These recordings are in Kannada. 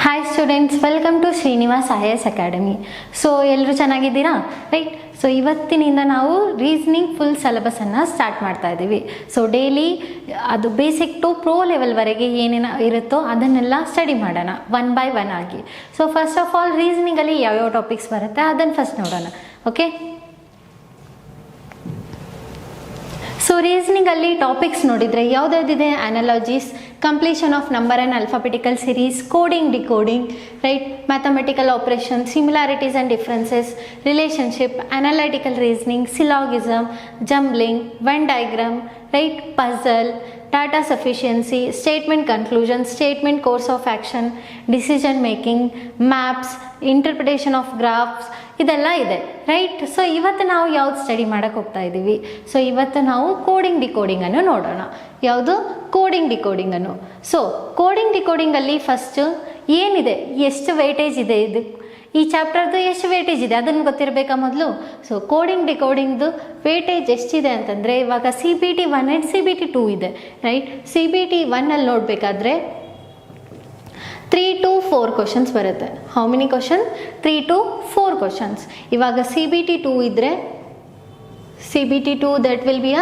Hi students, welcome to Srinivas IAS academy. So ಎಲ್ಲರೂ ಚೆನ್ನಾಗಿದ್ದೀರಾ, ರೈಟ್? ಸೊ ಇವತ್ತಿನಿಂದ ನಾವು ರೀಸನಿಂಗ್ ಫುಲ್ ಸಿಲೆಬಸನ್ನು ಸ್ಟಾರ್ಟ್ ಮಾಡ್ತಾ ಇದ್ದೀವಿ. ಸೊ ಡೈಲಿ ಅದು ಬೇಸಿಕ್ ಟು ಪ್ರೋ ಲೆವೆಲ್ವರೆಗೆ ಏನೇನು ಇರುತ್ತೋ ಅದನ್ನೆಲ್ಲ ಸ್ಟಡಿ ಮಾಡೋಣ ಒನ್ ಬೈ ಒನ್ ಆಗಿ. ಸೊ ಫಸ್ಟ್ ಆಫ್ ಆಲ್ ರೀಸನಿಂಗಲ್ಲಿ ಯಾವ್ಯಾವ ಟಾಪಿಕ್ಸ್ ಬರುತ್ತೆ ಅದನ್ನು ಫಸ್ಟ್ ನೋಡೋಣ. ಓಕೆ, ಸೊ ರೀಸನಿಂಗಲ್ಲಿ ಟಾಪಿಕ್ಸ್ ನೋಡಿದರೆ ಯಾವುದ್ಯಾವುದಿದೆ? Analogies, completion of number and alphabetical series, coding decoding, right, mathematical operation, similarities and differences, relationship, analytical reasoning, syllogism, jumbling, Venn diagram, right, puzzle, data sufficiency, statement conclusion, statement course of action, decision making, maps, interpretation of graphs, ಇದೆಲ್ಲ ಇದೆ, ರೈಟ್? ಸೊ ಇವತ್ತು ನಾವು ಯಾವ್ದು ಸ್ಟಡಿ ಮಾಡೋಕ್ಕೆ ಹೋಗ್ತಾ ಇದ್ದೀವಿ? ಸೊ ಇವತ್ತು ನಾವು ಕೋಡಿಂಗ್ ಡಿಕೋಡಿಂಗನ್ನು ನೋಡೋಣ. ಯಾವುದು? ಕೋಡಿಂಗ್ ಡಿಕೋಡಿಂಗನ್ನು. ಸೊ ಕೋಡಿಂಗ್ ಡಿಕೋಡಿಂಗಲ್ಲಿ ಫಸ್ಟ್ ಏನಿದೆ, ಎಷ್ಟು ವೇಟೇಜ್ ಇದೆ, ಇದು ಈ ಚಾಪ್ಟರ್ದು ಎಷ್ಟು ವೇಟೇಜ್ ಇದೆ ಅದನ್ನು ಗೊತ್ತಿರಬೇಕಾ ಮೊದಲು? ಸೊ ಕೋಡಿಂಗ್ ಡಿಕೋಡಿಂಗ್ದು ವೇಟೇಜ್ ಎಷ್ಟಿದೆ ಅಂತಂದರೆ, ಇವಾಗ CBT 1 ಆ್ಯಂಡ್ CBT 2 ಇದೆ, ರೈಟ್? CBT 1ಅಲ್ಲಿ ನೋಡಬೇಕಾದ್ರೆ 3 to 4 ಕ್ವಶನ್ಸ್ ಬರುತ್ತೆ. How many question? 3 to 4 questions. ಇವಾಗ CBT 2 ಇದ್ದರೆ CBT 2 that will be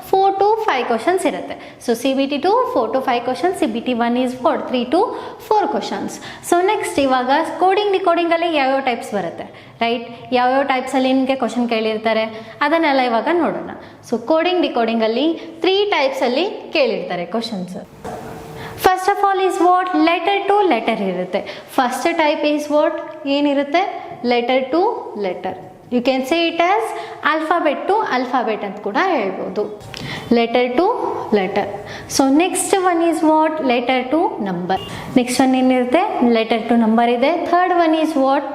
4 to 5 questions ಇರುತ್ತೆ. So CBT 2 4 to 5 questions, CBT 1 is 3 to 4 questions. So next ಇವಾಗ ಕೋಡಿಂಗ್ ಡಿಕೋಡಿಂಗಲ್ಲಿ ಯಾವ್ಯಾವ ಟೈಪ್ಸ್ ಬರುತ್ತೆ, ರೈಟ್? ಯಾವ್ಯಾವ ಟೈಪ್ಸಲ್ಲಿ ನಿಮಗೆ ಕ್ವಶನ್ ಕೇಳಿರ್ತಾರೆ ಅದನ್ನೆಲ್ಲ ಇವಾಗ ನೋಡೋಣ. ಸೊ ಕೋಡಿಂಗ್ ಡಿಕೋಡಿಂಗಲ್ಲಿ 3 ಟೈಪ್ಸಲ್ಲಿ ಕೇಳಿರ್ತಾರೆ questions. First of all is what? Letter to letter ಇರುತ್ತೆ. First type is what? ಏನಿರುತ್ತೆ? Letter to letter. You can say it as alphabet to alphabet ಅಂತ ಕೂಡ ಹೇಳ್ಬೋದು. Letter to letter. So next one is what? Letter to number. Next one ಏನಿರುತ್ತೆ? ಲೆಟರ್ ಟು ನಂಬರ್ ಇದೆ. Third one is what?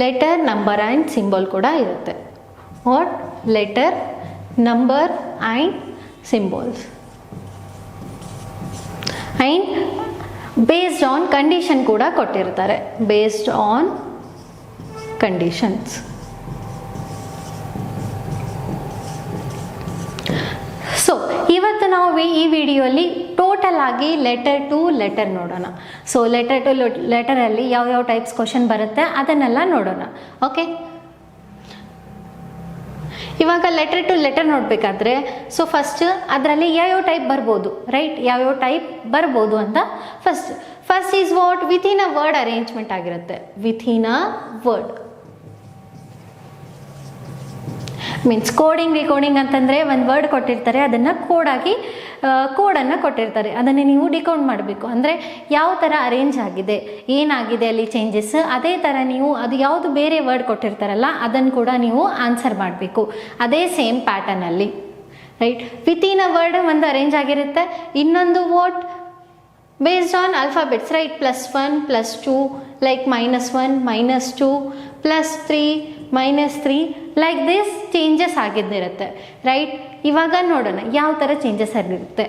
Letter, number and symbol ಕೂಡ ಇರುತ್ತೆ. What? Letter, number and symbols. And based on condition ಕೂಡ ಕೊಟ್ಟಿರ್ತಾರೆ. Based on conditions. ಸೊ ಇವತ್ತು ನಾವು ಈ ವಿಡಿಯೋಲಿ ಟೋಟಲ್ ಆಗಿ ಲೆಟರ್ ಟು ಲೆಟರ್ ನೋಡೋಣ. ಸೊ ಲೆಟರ್ ಟು ಲೆಟರಲ್ಲಿ ಯಾವ್ಯಾವ ಟೈಪ್ಸ್ ಕ್ವಶನ್ ಬರುತ್ತೆ ಅದನ್ನೆಲ್ಲ ನೋಡೋಣ. ಓಕೆ, ಇವಾಗ ಲೆಟರ್ ಟು ಲೆಟರ್ ನೋಡಬೇಕಾದ್ರೆ ಸೊ ಫಸ್ಟ್ ಅದರಲ್ಲಿ ಯಾವ್ಯಾವ ಟೈಪ್ ಬರ್ಬೋದು, ರೈಟ್? ಯಾವ್ಯಾವ ಟೈಪ್ ಬರ್ಬೋದು ಅಂತ first is what? Within a word arrangement ಆಗಿರುತ್ತೆ. Within a word means coding decoding ಅಂತಂದರೆ ಒಂದು ವರ್ಡ್ ಕೊಟ್ಟಿರ್ತಾರೆ, ಅದನ್ನು ಕೋಡನ್ನು ಕೊಟ್ಟಿರ್ತಾರೆ, ಅದನ್ನು ನೀವು ಡಿಕೋಡ್ ಮಾಡಬೇಕು. ಅಂದರೆ ಯಾವ ಥರ ಅರೇಂಜ್ ಆಗಿದೆ, ಏನಾಗಿದೆ ಅಲ್ಲಿ ಚೇಂಜಸ್, ಅದೇ ಥರ ನೀವು ಅದು ಯಾವುದು ಬೇರೆ ವರ್ಡ್ ಕೊಟ್ಟಿರ್ತಾರಲ್ಲ ಅದನ್ನು ಕೂಡ ನೀವು ಆನ್ಸರ್ ಮಾಡಬೇಕು ಅದೇ ಸೇಮ್ ಪ್ಯಾಟರ್ನಲ್ಲಿ, ರೈಟ್? ವಿತಿನ್ ಅ ವರ್ಡ್ ಒಂದು ಅರೇಂಜ್ ಆಗಿರುತ್ತೆ. ಇನ್ನೊಂದು what? Based on alphabets, right? +1 +2 like -1 -2 +3 -3 like this changes ಆಗಿದ್ದಿರುತ್ತೆ, ರೈಟ್? ಇವಾಗ ನೋಡೋಣ ಯಾವ ಥರ ಚೇಂಜಸ್ ಆಗಿರುತ್ತೆ.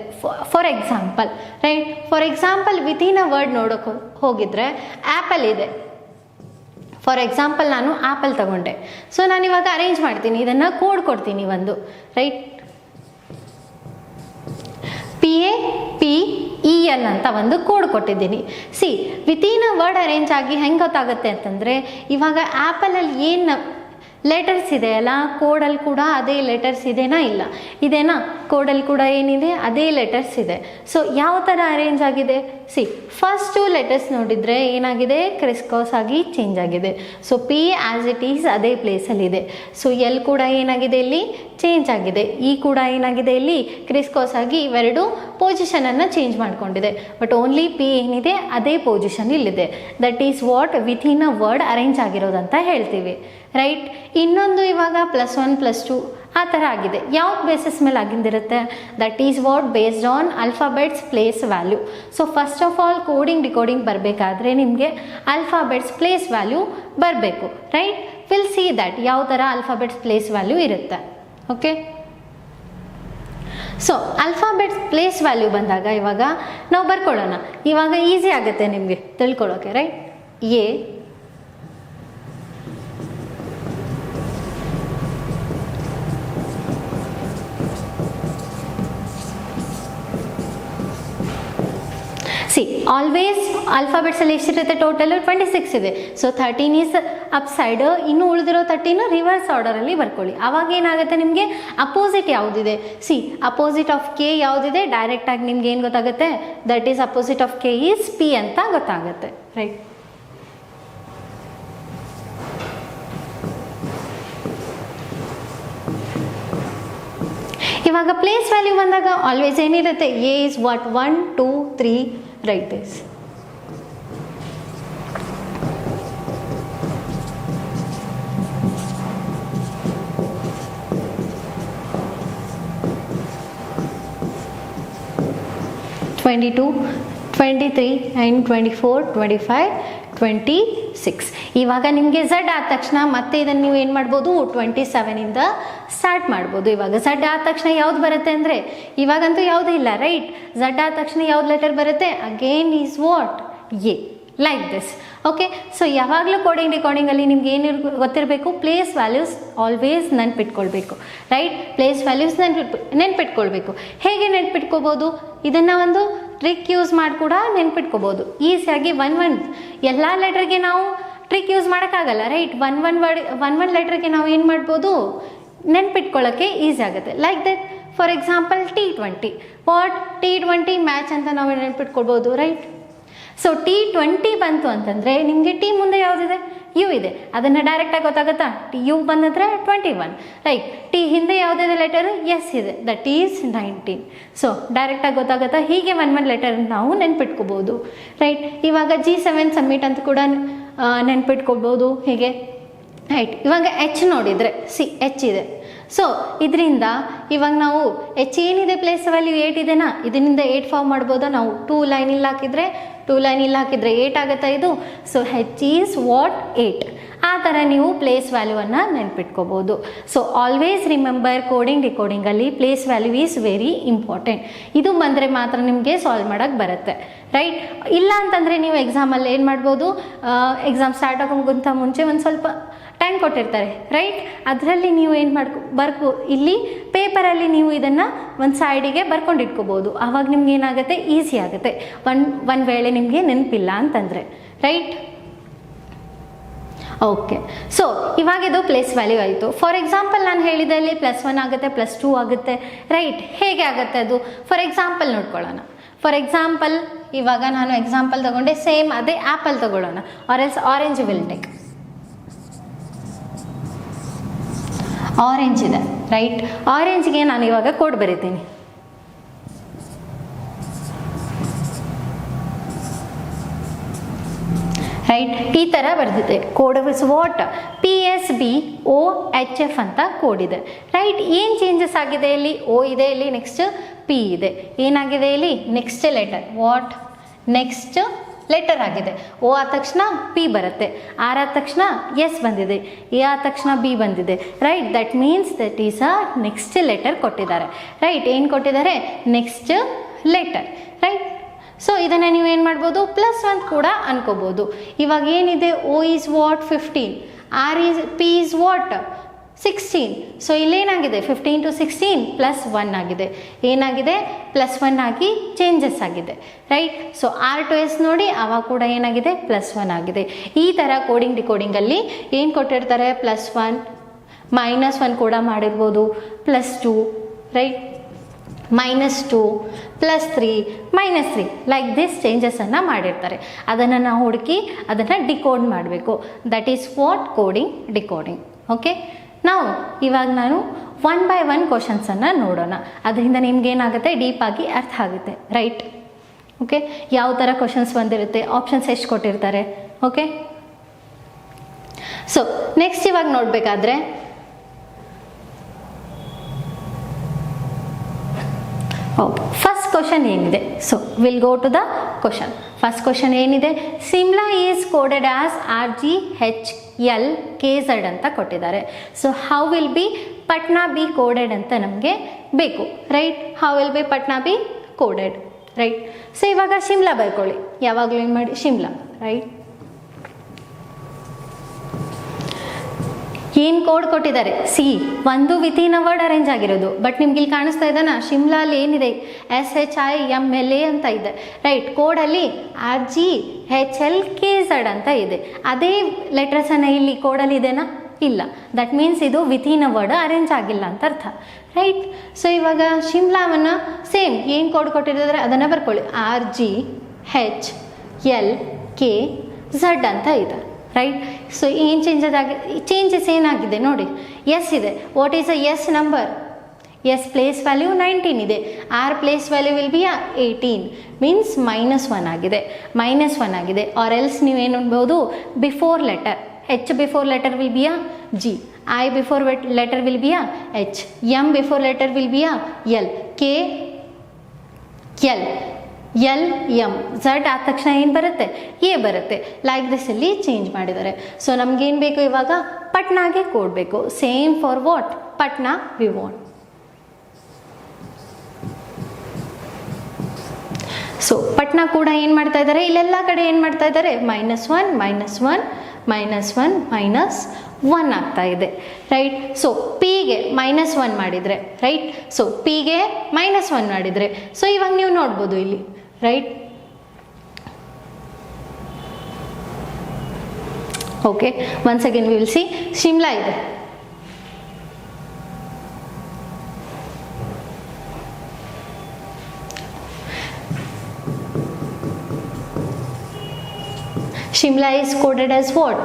For example, right? For example within a word ನೋಡೋಕೆ ಹೋಗಿದ್ರೆ ಆ್ಯಪಲ್ ಇದೆ. ಫಾರ್ ಎಕ್ಸಾಂಪಲ್ ನಾನು ಆ್ಯಪಲ್ ತಗೊಂಡೆ. ಸೊ ನಾನಿವಾಗ ಅರೇಂಜ್ ಮಾಡ್ತೀನಿ, ಇದನ್ನು ಕೋಡ್ ಕೊಡ್ತೀನಿ ಒಂದು, ರೈಟ್? PAPEL ಅಂತ ಒಂದು ಕೋಡ್ ಕೊಟ್ಟಿದ್ದೀನಿ. C within a word arrange ಆಗಿ ಹೆಂಗೆ ಗೊತ್ತಾಗುತ್ತೆ ಅಂತಂದರೆ, ಇವಾಗ ಆ್ಯಪಲಲ್ಲಿ ಏನು ಲೆಟರ್ಸ್ ಇದೆ ಅಲ್ಲ, ಕೋಡಲ್ಲಿ ಕೂಡ ಅದೇ ಲೆಟರ್ಸ್ ಇದೆನಾ? ಇಲ್ಲ, ಇದೇನಾ? ಕೋಡಲ್ಲಿ ಕೂಡ ಏನಿದೆ? ಅದೇ ಲೆಟರ್ಸ್ ಇದೆ. ಸೊ ಯಾವ ಥರ ಅರೇಂಜ್ ಆಗಿದೆ? ಸಿ ಫಸ್ಟ್ 2 ಲೆಟರ್ಸ್ ನೋಡಿದರೆ ಏನಾಗಿದೆ? ಕ್ರಿಸ್ಕ್ರಾಸ್ ಆಗಿ ಚೇಂಜ್ ಆಗಿದೆ. So P as it is ಅದೇ ಪ್ಲೇಸಲ್ಲಿದೆ. ಸೊ L ಕೂಡ ಏನಾಗಿದೆ? ಇಲ್ಲಿ ಚೇಂಜ್ ಆಗಿದೆ. E ಕೂಡ ಏನಾಗಿದೆ? ಇಲ್ಲಿ ಕ್ರಿಸ್ಕ್ರಾಸ್ ಆಗಿ ಇವೆರಡು ಪೊಸಿಷನನ್ನು ಚೇಂಜ್ ಮಾಡ್ಕೊಂಡಿದೆ. ಬಟ್ ಓನ್ಲಿ P ಏನಿದೆ ಅದೇ ಪೊಸಿಷನ್ ಇಲ್ಲಿದೆ. That is what? Within a word arrange ಆಗಿರೋದಂತ ಹೇಳ್ತೀವಿ, ರೈಟ್? ಇನ್ನೊಂದು ಇವಾಗ +1 +2 ಆ ಥರ ಆಗಿದೆ. ಯಾವ ಬೇಸಿಸ್ ಮೇಲೆ ಆಗಿದ್ದಿರುತ್ತೆ? That is what? Based on alphabets place value. So first of all coding decoding ಬರಬೇಕಾದ್ರೆ ನಿಮಗೆ ಆಲ್ಫಾಬೆಟ್ಸ್ ಪ್ಲೇಸ್ ವ್ಯಾಲ್ಯೂ ಬರಬೇಕು, ರೈಟ್? ವಿಲ್ ಸಿ ದ್ಯಾಟ್ ಯಾವ ಥರ ಆಲ್ಫಾಬೆಟ್ಸ್ ಪ್ಲೇಸ್ ವ್ಯಾಲ್ಯೂ ಇರುತ್ತೆ. Okay, so alphabets place value ಬಂದಾಗ ಇವಾಗ ನಾವು ಬರ್ಕೊಳ್ಳೋಣ. ಇವಾಗ ಈಸಿ ಆಗುತ್ತೆ ನಿಮಗೆ ತಿಳ್ಕೊಳ್ಳೋಕೆ, ರೈಟ್? A ಸಿ ಆಲ್ವೇಸ್ ಆಲ್ಫಾಬೆಟ್ಸಲ್ಲಿ ಎಷ್ಟಿರುತ್ತೆ ಟೋಟಲ್ 26 ಇದೆ. ಸೊ 13 ಈಸ್ ಅಪ್ ಸೈಡ್, ಇನ್ನು ಉಳಿದಿರೋ 13 ರಿವರ್ಸ್ ಆರ್ಡರಲ್ಲಿ ಬರ್ಕೊಳ್ಳಿ. ಅವಾಗ ಏನಾಗುತ್ತೆ ನಿಮಗೆ ಅಪೋಸಿಟ್ ಯಾವುದಿದೆ, ಸಿ ಅಪೋಸಿಟ್ ಆಫ್ ಕೆ ಯಾವುದಿದೆ ಡೈರೆಕ್ಟಾಗಿ ನಿಮ್ಗೆ ಏನು ಗೊತ್ತಾಗುತ್ತೆ, that is opposite of K is P ಅಂತ ಗೊತ್ತಾಗುತ್ತೆ. ರೈಟ್, ಇವಾಗ ಪ್ಲೇಸ್ ವ್ಯಾಲ್ಯೂ ಬಂದಾಗ ಆಲ್ವೇಸ್ ಏನಿರುತ್ತೆ, A is what 1 2 3 write this. Twenty 23 and 24 25 26. ಇವಾಗ ನಿಮಗೆ ಝಡ್ ಆದ ತಕ್ಷಣ ಮತ್ತೆ ಇದನ್ನು ನೀವು ಏನು ಮಾಡ್ಬೋದು 27ಇಂದ ಸ್ಟಾರ್ಟ್ ಮಾಡ್ಬೋದು. ಇವಾಗ ಝಡ್ ಆದ ತಕ್ಷಣ ಯಾವ್ದು ಬರುತ್ತೆ ಅಂದರೆ ಇವಾಗಂತೂ ಯಾವುದೂ ಇಲ್ಲ ರೈಟ್. ಝಡ್ ಆದ ತಕ್ಷಣ ಯಾವ್ದು ಲೆಟರ್ ಬರುತ್ತೆ, again is what A, like this. Okay, so ಯಾವಾಗಲೂ ಕೋಡಿಂಗ್ ಡಿಕೋಡಿಂಗಲ್ಲಿ ನಿಮ್ಗೆ ಏನು ಗೊತ್ತಿರಬೇಕು, ಪ್ಲೇಸ್ ವ್ಯಾಲ್ಯೂಸ್ ಆಲ್ವೇಸ್ ನೆನ್ಪಿಟ್ಕೊಳ್ಬೇಕು. ರೈಟ್, ಪ್ಲೇಸ್ ವ್ಯಾಲ್ಯೂಸ್ ನೆನ್ಪಿಟ್ಕೊಳ್ಬೇಕು. ಹೇಗೆ ನೆನ್ಪಿಟ್ಕೋಬೋದು, ಇದನ್ನು ಒಂದು ಟ್ರಿಕ್ ಯೂಸ್ ಮಾಡಿ ಕೂಡ ನೆನ್ಪಿಟ್ಕೋಬೋದು ಈಸಿಯಾಗಿ. ಒನ್ ಎಲ್ಲ ಲೆಟರ್ಗೆ ನಾವು ಟ್ರಿಕ್ ಯೂಸ್ ಮಾಡೋಕ್ಕಾಗಲ್ಲ ರೈಟ್. ಒನ್ ಲೆಟರ್ಗೆ ನಾವು ಏನು ಮಾಡ್ಬೋದು, ನೆನ್ಪಿಟ್ಕೊಳ್ಳೋಕ್ಕೆ ಈಸಿ ಆಗುತ್ತೆ. Like that for example T20, what T20 match ಅಂತ ನಾವು ನೆನ್ಪಿಟ್ಕೊಳ್ಬೋದು ರೈಟ್. ಸೊ T20 ಬಂತು ಅಂತಂದರೆ ನಿಮಗೆ ಟಿ ಮುಂದೆ ಯಾವುದಿದೆ, ಯು ಇದೆ, ಅದನ್ನು ಡೈರೆಕ್ಟಾಗಿ ಗೊತ್ತಾಗುತ್ತಾ, ಯು ಬಂದಂದರೆ 21 ರೈಟ್. ಟಿ ಹಿಂದೆ ಯಾವುದಿದೆ ಲೆಟರು, ಎಸ್ ಇದೆ, ದಟ್ ಈಸ್ 19. ಸೊ ಡೈರೆಕ್ಟಾಗಿ ಗೊತ್ತಾಗುತ್ತಾ, ಹೀಗೆ ಒನ್ ಲೆಟರ್ ನಾವು ನೆನ್ಪಿಟ್ಕೋಬೋದು ರೈಟ್. ಇವಾಗ G7 ಸಬ್ಮಿಟ್ ಅಂತ ಕೂಡ ನೆನ್ಪಿಟ್ಕೊಳ್ಬೋದು ಹೀಗೆ ರೈಟ್. ಇವಾಗ ಎಚ್ ನೋಡಿದರೆ ಸಿ ಎಚ್ ಇದೆ. ಸೊ ಇದರಿಂದ ಇವಾಗ ನಾವು ಎಚ್ ಏನಿದೆ ಪ್ಲೇಸ್ ವ್ಯಾಲ್ಯೂ 8 ಇದೆನಾ, ಇದರಿಂದ 8 ಫಾರ್ಮ್ ಮಾಡ್ಬೋದಾ ನಾವು. 2 ಲೈನ್ ಇಲ್ಲಿ ಹಾಕಿದರೆ 8 ಆಗುತ್ತಾ ಇದು. So H is what 8. ಆ ಥರ ನೀವು ಪ್ಲೇಸ್ ವ್ಯಾಲ್ಯೂವನ್ನು ನೆನ್ಪಿಟ್ಕೋಬೋದು. ಸೊ ಆಲ್ವೇಸ್ ರಿಮೆಂಬರ್ ಕೋಡಿಂಗ್ ಡಿಕೋಡಿಂಗಲ್ಲಿ place value is very important. ಇದು ಬಂದರೆ ಮಾತ್ರ ನಿಮಗೆ ಸಾಲ್ವ್ ಮಾಡೋಕ್ಕೆ ಬರುತ್ತೆ ರೈಟ್. ಇಲ್ಲ ಅಂತಂದರೆ ನೀವು ಎಕ್ಸಾಮಲ್ಲಿ ಏನು ಮಾಡ್ಬೋದು, ಎಕ್ಸಾಮ್ ಸ್ಟಾರ್ಟ್ ಆಗೋಕ್ಕಿಂತ ಮುಂಚೆ ಒಂದು ಸ್ವಲ್ಪ ಟೈಮ್ ಕೊಟ್ಟಿರ್ತಾರೆ ರೈಟ್. ಅದರಲ್ಲಿ ನೀವು ಏನು ಇಲ್ಲಿ ಪೇಪರಲ್ಲಿ ನೀವು ಇದನ್ನು ಒಂದು ಸೈಡಿಗೆ ಬರ್ಕೊಂಡಿಟ್ಕೋಬೋದು. ಆವಾಗ ನಿಮ್ಗೆ ಏನಾಗುತ್ತೆ, ಈಸಿ ಆಗುತ್ತೆ ಒಂದು ವೇಳೆ ನಿಮಗೆ ನೆನಪಿಲ್ಲ ಅಂತಂದರೆ ರೈಟ್. ಓಕೆ, ಸೊ ಇವಾಗ ಇದು ಪ್ಲೇಸ್ ವ್ಯಾಲ್ಯೂ ಆಯಿತು. ಫಾರ್ ಎಕ್ಸಾಂಪಲ್ ನಾನು ಹೇಳಿದೆ ಅಲ್ಲಿ +1 ಆಗುತ್ತೆ, +2 ಆಗುತ್ತೆ ರೈಟ್. ಹೇಗೆ ಆಗುತ್ತೆ ಅದು, ಫಾರ್ ಎಕ್ಸಾಂಪಲ್ ನೋಡ್ಕೊಳ್ಳೋಣ. ಫಾರ್ ಎಕ್ಸಾಂಪಲ್ ಇವಾಗ ನಾನು ಎಕ್ಸಾಂಪಲ್ ತಗೊಂಡೆ, ಸೇಮ್ ಅದೇ ಆ್ಯಪಲ್ ತಗೊಳ್ಳೋಣ, or else orange will take. Orange ಇದೆ ರೈಟ್. ಆರೆಂಜ್ಗೆ ನಾನು ಇವಾಗ ಕೋಡ್ ಬರೀತೀನಿ ರೈಟ್. ಈ ಥರ ಬರೆದಿದೆ ಕೋಡ್ ಇಸ್ ವಾಟ್ PSBOHF ಅಂತ ಕೋಡ್ ಇದೆ ರೈಟ್. ಏನು ಚೇಂಜಸ್ ಆಗಿದೆ, ಇಲ್ಲಿ O ಇದೆ, ಇಲ್ಲಿ ನೆಕ್ಸ್ಟ್ P ಇದೆ. ಏನಾಗಿದೆ ಇಲ್ಲಿ next letter what next letter ಆಗಿದೆ. O ಆದ ತಕ್ಷಣ P ಬರುತ್ತೆ, R ಆದ ತಕ್ಷಣ ಎಸ್ ಬಂದಿದೆ, A ಆದ ತಕ್ಷಣ B ಬಂದಿದೆ right. That means that is a next letter ಕೊಟ್ಟಿದ್ದಾರೆ ರೈಟ್. ಏನು ಕೊಟ್ಟಿದ್ದಾರೆ, ನೆಕ್ಸ್ಟ್ ಲೆಟರ್ ರೈಟ್. ಸೊ ಇದನ್ನು ನೀವು ಏನು ಮಾಡ್ಬೋದು, +1 ಕೂಡ ಅನ್ಕೋಬೋದು. ಇವಾಗ ಏನಿದೆ, O is what 15, P is what 16. So ಇಲ್ಲೇನಾಗಿದೆ 15 to 16 +1 ಆಗಿದೆ. ಏನಾಗಿದೆ, +1 ಆಗಿ ಚೇಂಜಸ್ ಆಗಿದೆ right. So R to S ನೋಡಿ, ಅವಾಗ ಕೂಡ ಏನಾಗಿದೆ, +1 ಆಗಿದೆ. ಈ ಥರ ಕೋಡಿಂಗ್ ಡಿಕೋಡಿಂಗಲ್ಲಿ ಏನು ಕೊಟ್ಟಿರ್ತಾರೆ, +1 -1 ಕೂಡ ಮಾಡಿರ್ಬೋದು, +2 ರೈಟ್, -2 +3 -3 ಲೈಕ್ ದಿಸ್ ಚೇಂಜಸನ್ನು ಮಾಡಿರ್ತಾರೆ. ಅದನ್ನು ನಾವು ಹುಡುಕಿ ಅದನ್ನು ಡಿಕೋಡ್ ಮಾಡಬೇಕು. That is what coding decoding. Okay, ನಾವು ಇವಾಗ ನಾನು 1 by 1 ಕ್ವಶನ್ಸನ್ನು ನೋಡೋಣ. ಅದರಿಂದ ನಿಮ್ಗೇನಾಗುತ್ತೆ, ಡೀಪಾಗಿ ಅರ್ಥ ಆಗುತ್ತೆ ರೈಟ್. ಓಕೆ, ಯಾವ ಥರ ಕ್ವಶನ್ಸ್ ಬಂದಿರುತ್ತೆ, ಆಪ್ಷನ್ಸ್ ಎಷ್ಟು ಕೊಟ್ಟಿರ್ತಾರೆ. ಓಕೆ, ಸೊ ನೆಕ್ಸ್ಟ್ ಇವಾಗ ನೋಡಬೇಕಾದ್ರೆ ಫಸ್ಟ್ ಕ್ವಶನ್ ಏನಿದೆ, so will go to the question. First question ಏನಿದೆ, Simla is coded as RGHLKZ ಅಂತ ಕೊಟ್ಟಿದ್ದಾರೆ. So how will be Patna be coded ಅಂತ ನಮಗೆ ಬೇಕು right. How will be Patna be coded right. So ಇವಾಗ ಶಿಮ್ಲಾ ಬರ್ಕೊಳ್ಳಿ, ಯಾವಾಗಲೂ ಏನು ಮಾಡಿ ಶಿಮ್ಲಾ ರೈಟ್. ಏನು ಕೋಡ್ ಕೊಟ್ಟಿದ್ದಾರೆ, ಸಿ ಒಂದು ವಿತಿನ್ ಅ ವರ್ಡ್ ಅರೇಂಜ್ ಆಗಿರೋದು. ಬಟ್ ನಿಮ್ಗೆ ಇಲ್ಲಿ ಕಾಣಿಸ್ತಾ ಇದೆನಾ, ಶಿಮ್ಲಾಲ್ಲಿ ಏನಿದೆ SHIMLA ಅಂತ ಇದೆ, ರೈಟ್. ಕೋಡಲ್ಲಿ RGHLKZ ಅಂತ ಇದೆ. ಅದೇ ಲೆಟರ್ಸನ್ನು ಇಲ್ಲಿ ಕೋಡಲ್ಲಿ ಇದೆನಾ, ಇಲ್ಲ. ದಟ್ ಮೀನ್ಸ್ ಇದು ವಿತಿನ್ ಅ ವರ್ಡ್ ಅರೇಂಜ್ ಆಗಿಲ್ಲ ಅಂತ ಅರ್ಥ, ರೈಟ್. ಸೊ ಇವಾಗ ಶಿಮ್ಲಾವನ್ನು ಸೇಮ್ ಏನು ಕೋಡ್ ಕೊಟ್ಟಿದ್ದಾರೆ ಅದನ್ನು ಬರ್ಕೊಳ್ಳಿ. RGHLKZ ಅಂತ ಇದೆ, ರೈಟ್. ಸೊ ಏನು ಚೇಂಜಸ್ ಏನಾಗಿದೆ ನೋಡಿ, ಎಸ್ ಇದೆ. What is a S number? S place value 19 ಇದೆ. R place value will be 18 means -1 ಆಗಿದೆ, -1 ಆಗಿದೆ. ಆರ್ ಎಲ್ಸ್ ನೀವೇನು ಅನ್ಬೋದು, before letter H before letter will be G, I before letter will be H, M before letter will be L, K L, L M, Z ಆದ ತಕ್ಷಣ ಏನು ಬರುತ್ತೆ, ಎ ಬರುತ್ತೆ. ಲೈಕ್ ದಿಸ್ ಇಲ್ಲಿ ಚೇಂಜ್ ಮಾಡಿದ್ದಾರೆ. ಸೊ ನಮ್ಗೇನು ಬೇಕು ಇವಾಗ, ಪಟ್ನಾಗೆ ಕೋಡ್ ಬೇಕು. Same for what, Patna we want. So Patna ಕೂಡ ಏನು ಮಾಡ್ತಾ ಇದ್ದಾರೆ, ಇಲ್ಲೆಲ್ಲ ಕಡೆ ಏನು ಮಾಡ್ತಾ ಇದ್ದಾರೆ, -1 -1 -1 -1 ಆಗ್ತಾ ಇದೆ, ರೈಟ್. ಸೊ ಪಿಗೆ -1 ಮಾಡಿದರೆ, ರೈಟ್. ಸೊ ಪಿಗೆ -1 ಮಾಡಿದರೆ, ಸೊ ಇವಾಗ ನೀವು ನೋಡ್ಬೋದು ಇಲ್ಲಿ, right. Okay, once again we will see. Shimla ಇದೆ, Shimla is coded as what,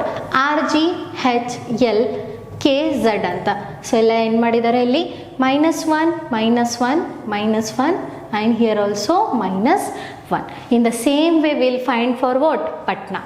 RGHLKZ ಅಂತ. ಸೊ ಎಲ್ಲ ಏನು ಮಾಡಿದ್ದಾರೆ ಇಲ್ಲಿ, -1 -1 -1 and here also -1. In the same way we will find for what, Patna.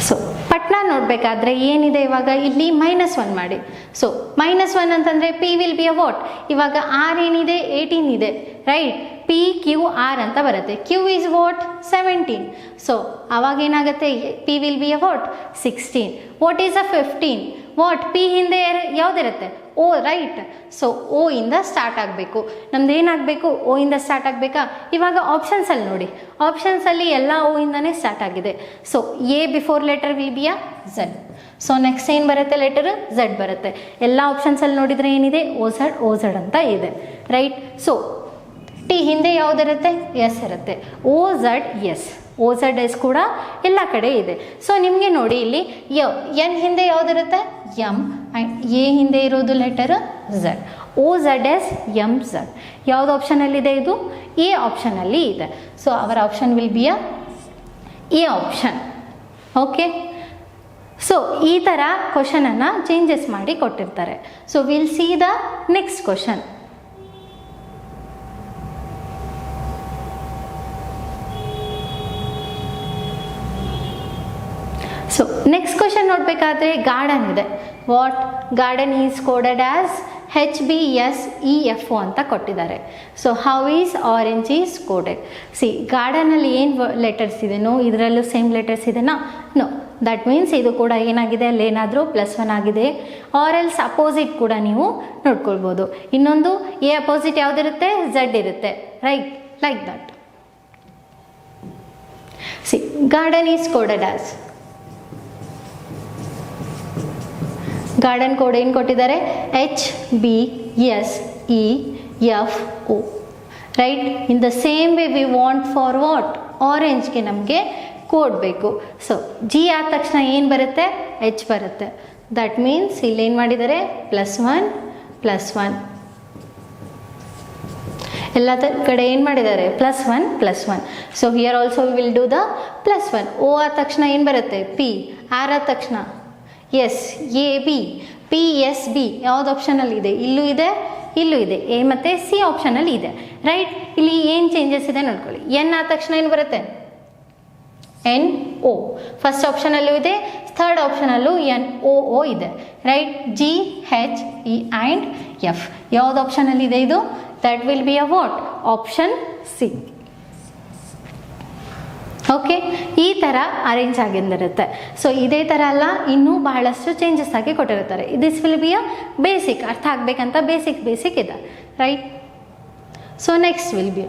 So Patna ನೋಡಬೇಕಾದ್ರೆ ಏನಿದೆ ಇವಾಗ ಇಲ್ಲಿ -1 ಮಾಡಿ. ಸೊ -1 ಅಂತಂದರೆ P will be a what, ಇವಾಗ R ಏನಿದೆ 18 ಇದೆ, ರೈಟ್. PQR ಅಂತ ಬರುತ್ತೆ. Q is what, 17. ಸೊ ಅವಾಗ ಏನಾಗುತ್ತೆ, P will be a what, 16. What is a 15? What, P ಹಿಂದೆ ಯಾವುದಿರುತ್ತೆ, O, ರೈಟ್. ಸೊ O ಇಂದ ಸ್ಟಾರ್ಟ್ ಆಗಬೇಕು. ನಮ್ದು ಏನಾಗಬೇಕು, O ಇಂದ ಸ್ಟಾರ್ಟ್ ಆಗಬೇಕಾ. ಇವಾಗ ಆಪ್ಷನ್ಸಲ್ಲಿ ನೋಡಿ, ಆಪ್ಷನ್ಸಲ್ಲಿ ಎಲ್ಲ O ಇಂದನೇ ಸ್ಟಾರ್ಟ್ ಆಗಿದೆ. So A before letter will be a Z. So next ಏನು ಬರುತ್ತೆ, ಲೆಟರ್ Z ಬರುತ್ತೆ. ಎಲ್ಲ ಆಪ್ಷನ್ಸಲ್ಲಿ ನೋಡಿದರೆ ಏನಿದೆ, OZ ಅಂತ ಇದೆ, ರೈಟ್. ಸೊ ಟಿ ಹಿಂದೆ ಯಾವುದಿರುತ್ತೆ, ಎಸ್ ಇರುತ್ತೆ. OZ ಕೂಡ ಎಲ್ಲ ಕಡೆ ಇದೆ. ಸೊ ನಿಮಗೆ ನೋಡಿ ಇಲ್ಲಿ ಎನ್ ಹಿಂದೆ ಯಾವುದಿರುತ್ತೆ, ಎಮ್, ಆ್ಯಂಡ್ ಎ ಹಿಂದೆ ಇರೋದು ಲೆಟರ್ Z. OZS MZ. ಯಾವುದು ಆಪ್ಷನಲ್ಲಿದೆ ಇದು, ಎ ಆಪ್ಷನಲ್ಲಿ ಇದೆ. So our option will be a A option, okay. So ಈ ಥರ ಕ್ವಶನನ್ನು ಚೇಂಜಸ್ ಮಾಡಿ ಕೊಟ್ಟಿರ್ತಾರೆ. So will see the next question. So next question ನೋಡಬೇಕಾದ್ರೆ ಗಾರ್ಡನ್ ಇದೆ. What, garden is coded as HBSEFO ಅಂತ ಕೊಟ್ಟಿದ್ದಾರೆ. So how is orange is coded. See ಗಾರ್ಡನಲ್ಲಿ ಏನು ಲೆಟರ್ಸ್ ಇದೆನೋ ಇದರಲ್ಲೂ ಸೇಮ್ ಲೆಟರ್ಸ್ ಇದೆನಾ, ನೋ. ದಟ್ ಮೀನ್ಸ್ ಇದು ಕೂಡ ಏನಾಗಿದೆ, ಅಲ್ಲಿ ಏನಾದರೂ +1 ಆಗಿದೆ. ಆರ್ ಎಲ್ಸ್ ಅಪೋಸಿಟ್ ಕೂಡ ನೀವು ನೋಡ್ಕೊಳ್ಬೋದು. ಇನ್ನೊಂದು ಎ ಅಪೋಸಿಟ್ ಯಾವುದಿರುತ್ತೆ, Z ಇರುತ್ತೆ, right, like that. See garden is coded as, garden code ಏನು ಕೊಟ್ಟಿದ್ದಾರೆ, HBSEFO, right. In the same way we want for what, ಆರೆಂಜ್ಗೆ ನಮಗೆ ಕೋಡ್ ಬೇಕು. ಸೊ G ಆದ ತಕ್ಷಣ ಏನು ಬರುತ್ತೆ, H ಬರುತ್ತೆ. ದಟ್ ಮೀನ್ಸ್ ಇಲ್ಲಿ ಏನು ಮಾಡಿದ್ದಾರೆ, +1 +1 ಎಲ್ಲ ಕಡೆ ಏನು ಮಾಡಿದ್ದಾರೆ, +1 so here also we will do the +1. O ಆದ ತಕ್ಷಣ ಏನು ಬರುತ್ತೆ, P. R ಆದ ತಕ್ಷಣ ಎಸ್, AB, PSB ಯಾವ್ದು ಆಪ್ಷನಲ್ಲಿ ಇದೆ, ಇಲ್ಲೂ ಇದೆ, ಇಲ್ಲೂ ಇದೆ. ಎ ಮತ್ತು ಸಿ ಆಪ್ಷನಲ್ಲಿ ಇದೆ, ರೈಟ್. ಇಲ್ಲಿ ಏನು ಚೇಂಜಸ್ ಇದೆ ನೋಡ್ಕೊಳ್ಳಿ. ಎನ್ ಆದ ತಕ್ಷಣ ಏನು ಬರುತ್ತೆ, NO. ಫಸ್ಟ್ ಆಪ್ಷನಲ್ಲೂ ಇದೆ, ಥರ್ಡ್ ಆಪ್ಷನಲ್ಲೂ NOO ಇದೆ, ರೈಟ್. GHE ಆ್ಯಂಡ್ F ಯಾವ್ದು ಆಪ್ಷನಲ್ಲಿ ಇದೆ ಇದು, that will be a what, option C. Okay, ಈ ಥರ ಅರೇಂಜ್ ಆಗಿರುತ್ತೆ. ಸೊ ಇದೇ ಥರ ಅಲ್ಲ, ಇನ್ನೂ ಬಹಳಷ್ಟು ಚೇಂಜಸ್ ಆಗಿ ಕೊಟ್ಟಿರ್ತಾರೆ. This will be a basic, ಅರ್ಥ ಆಗಬೇಕಂತ ಬೇಸಿಕ್ ಇದೆ, right. So next will B,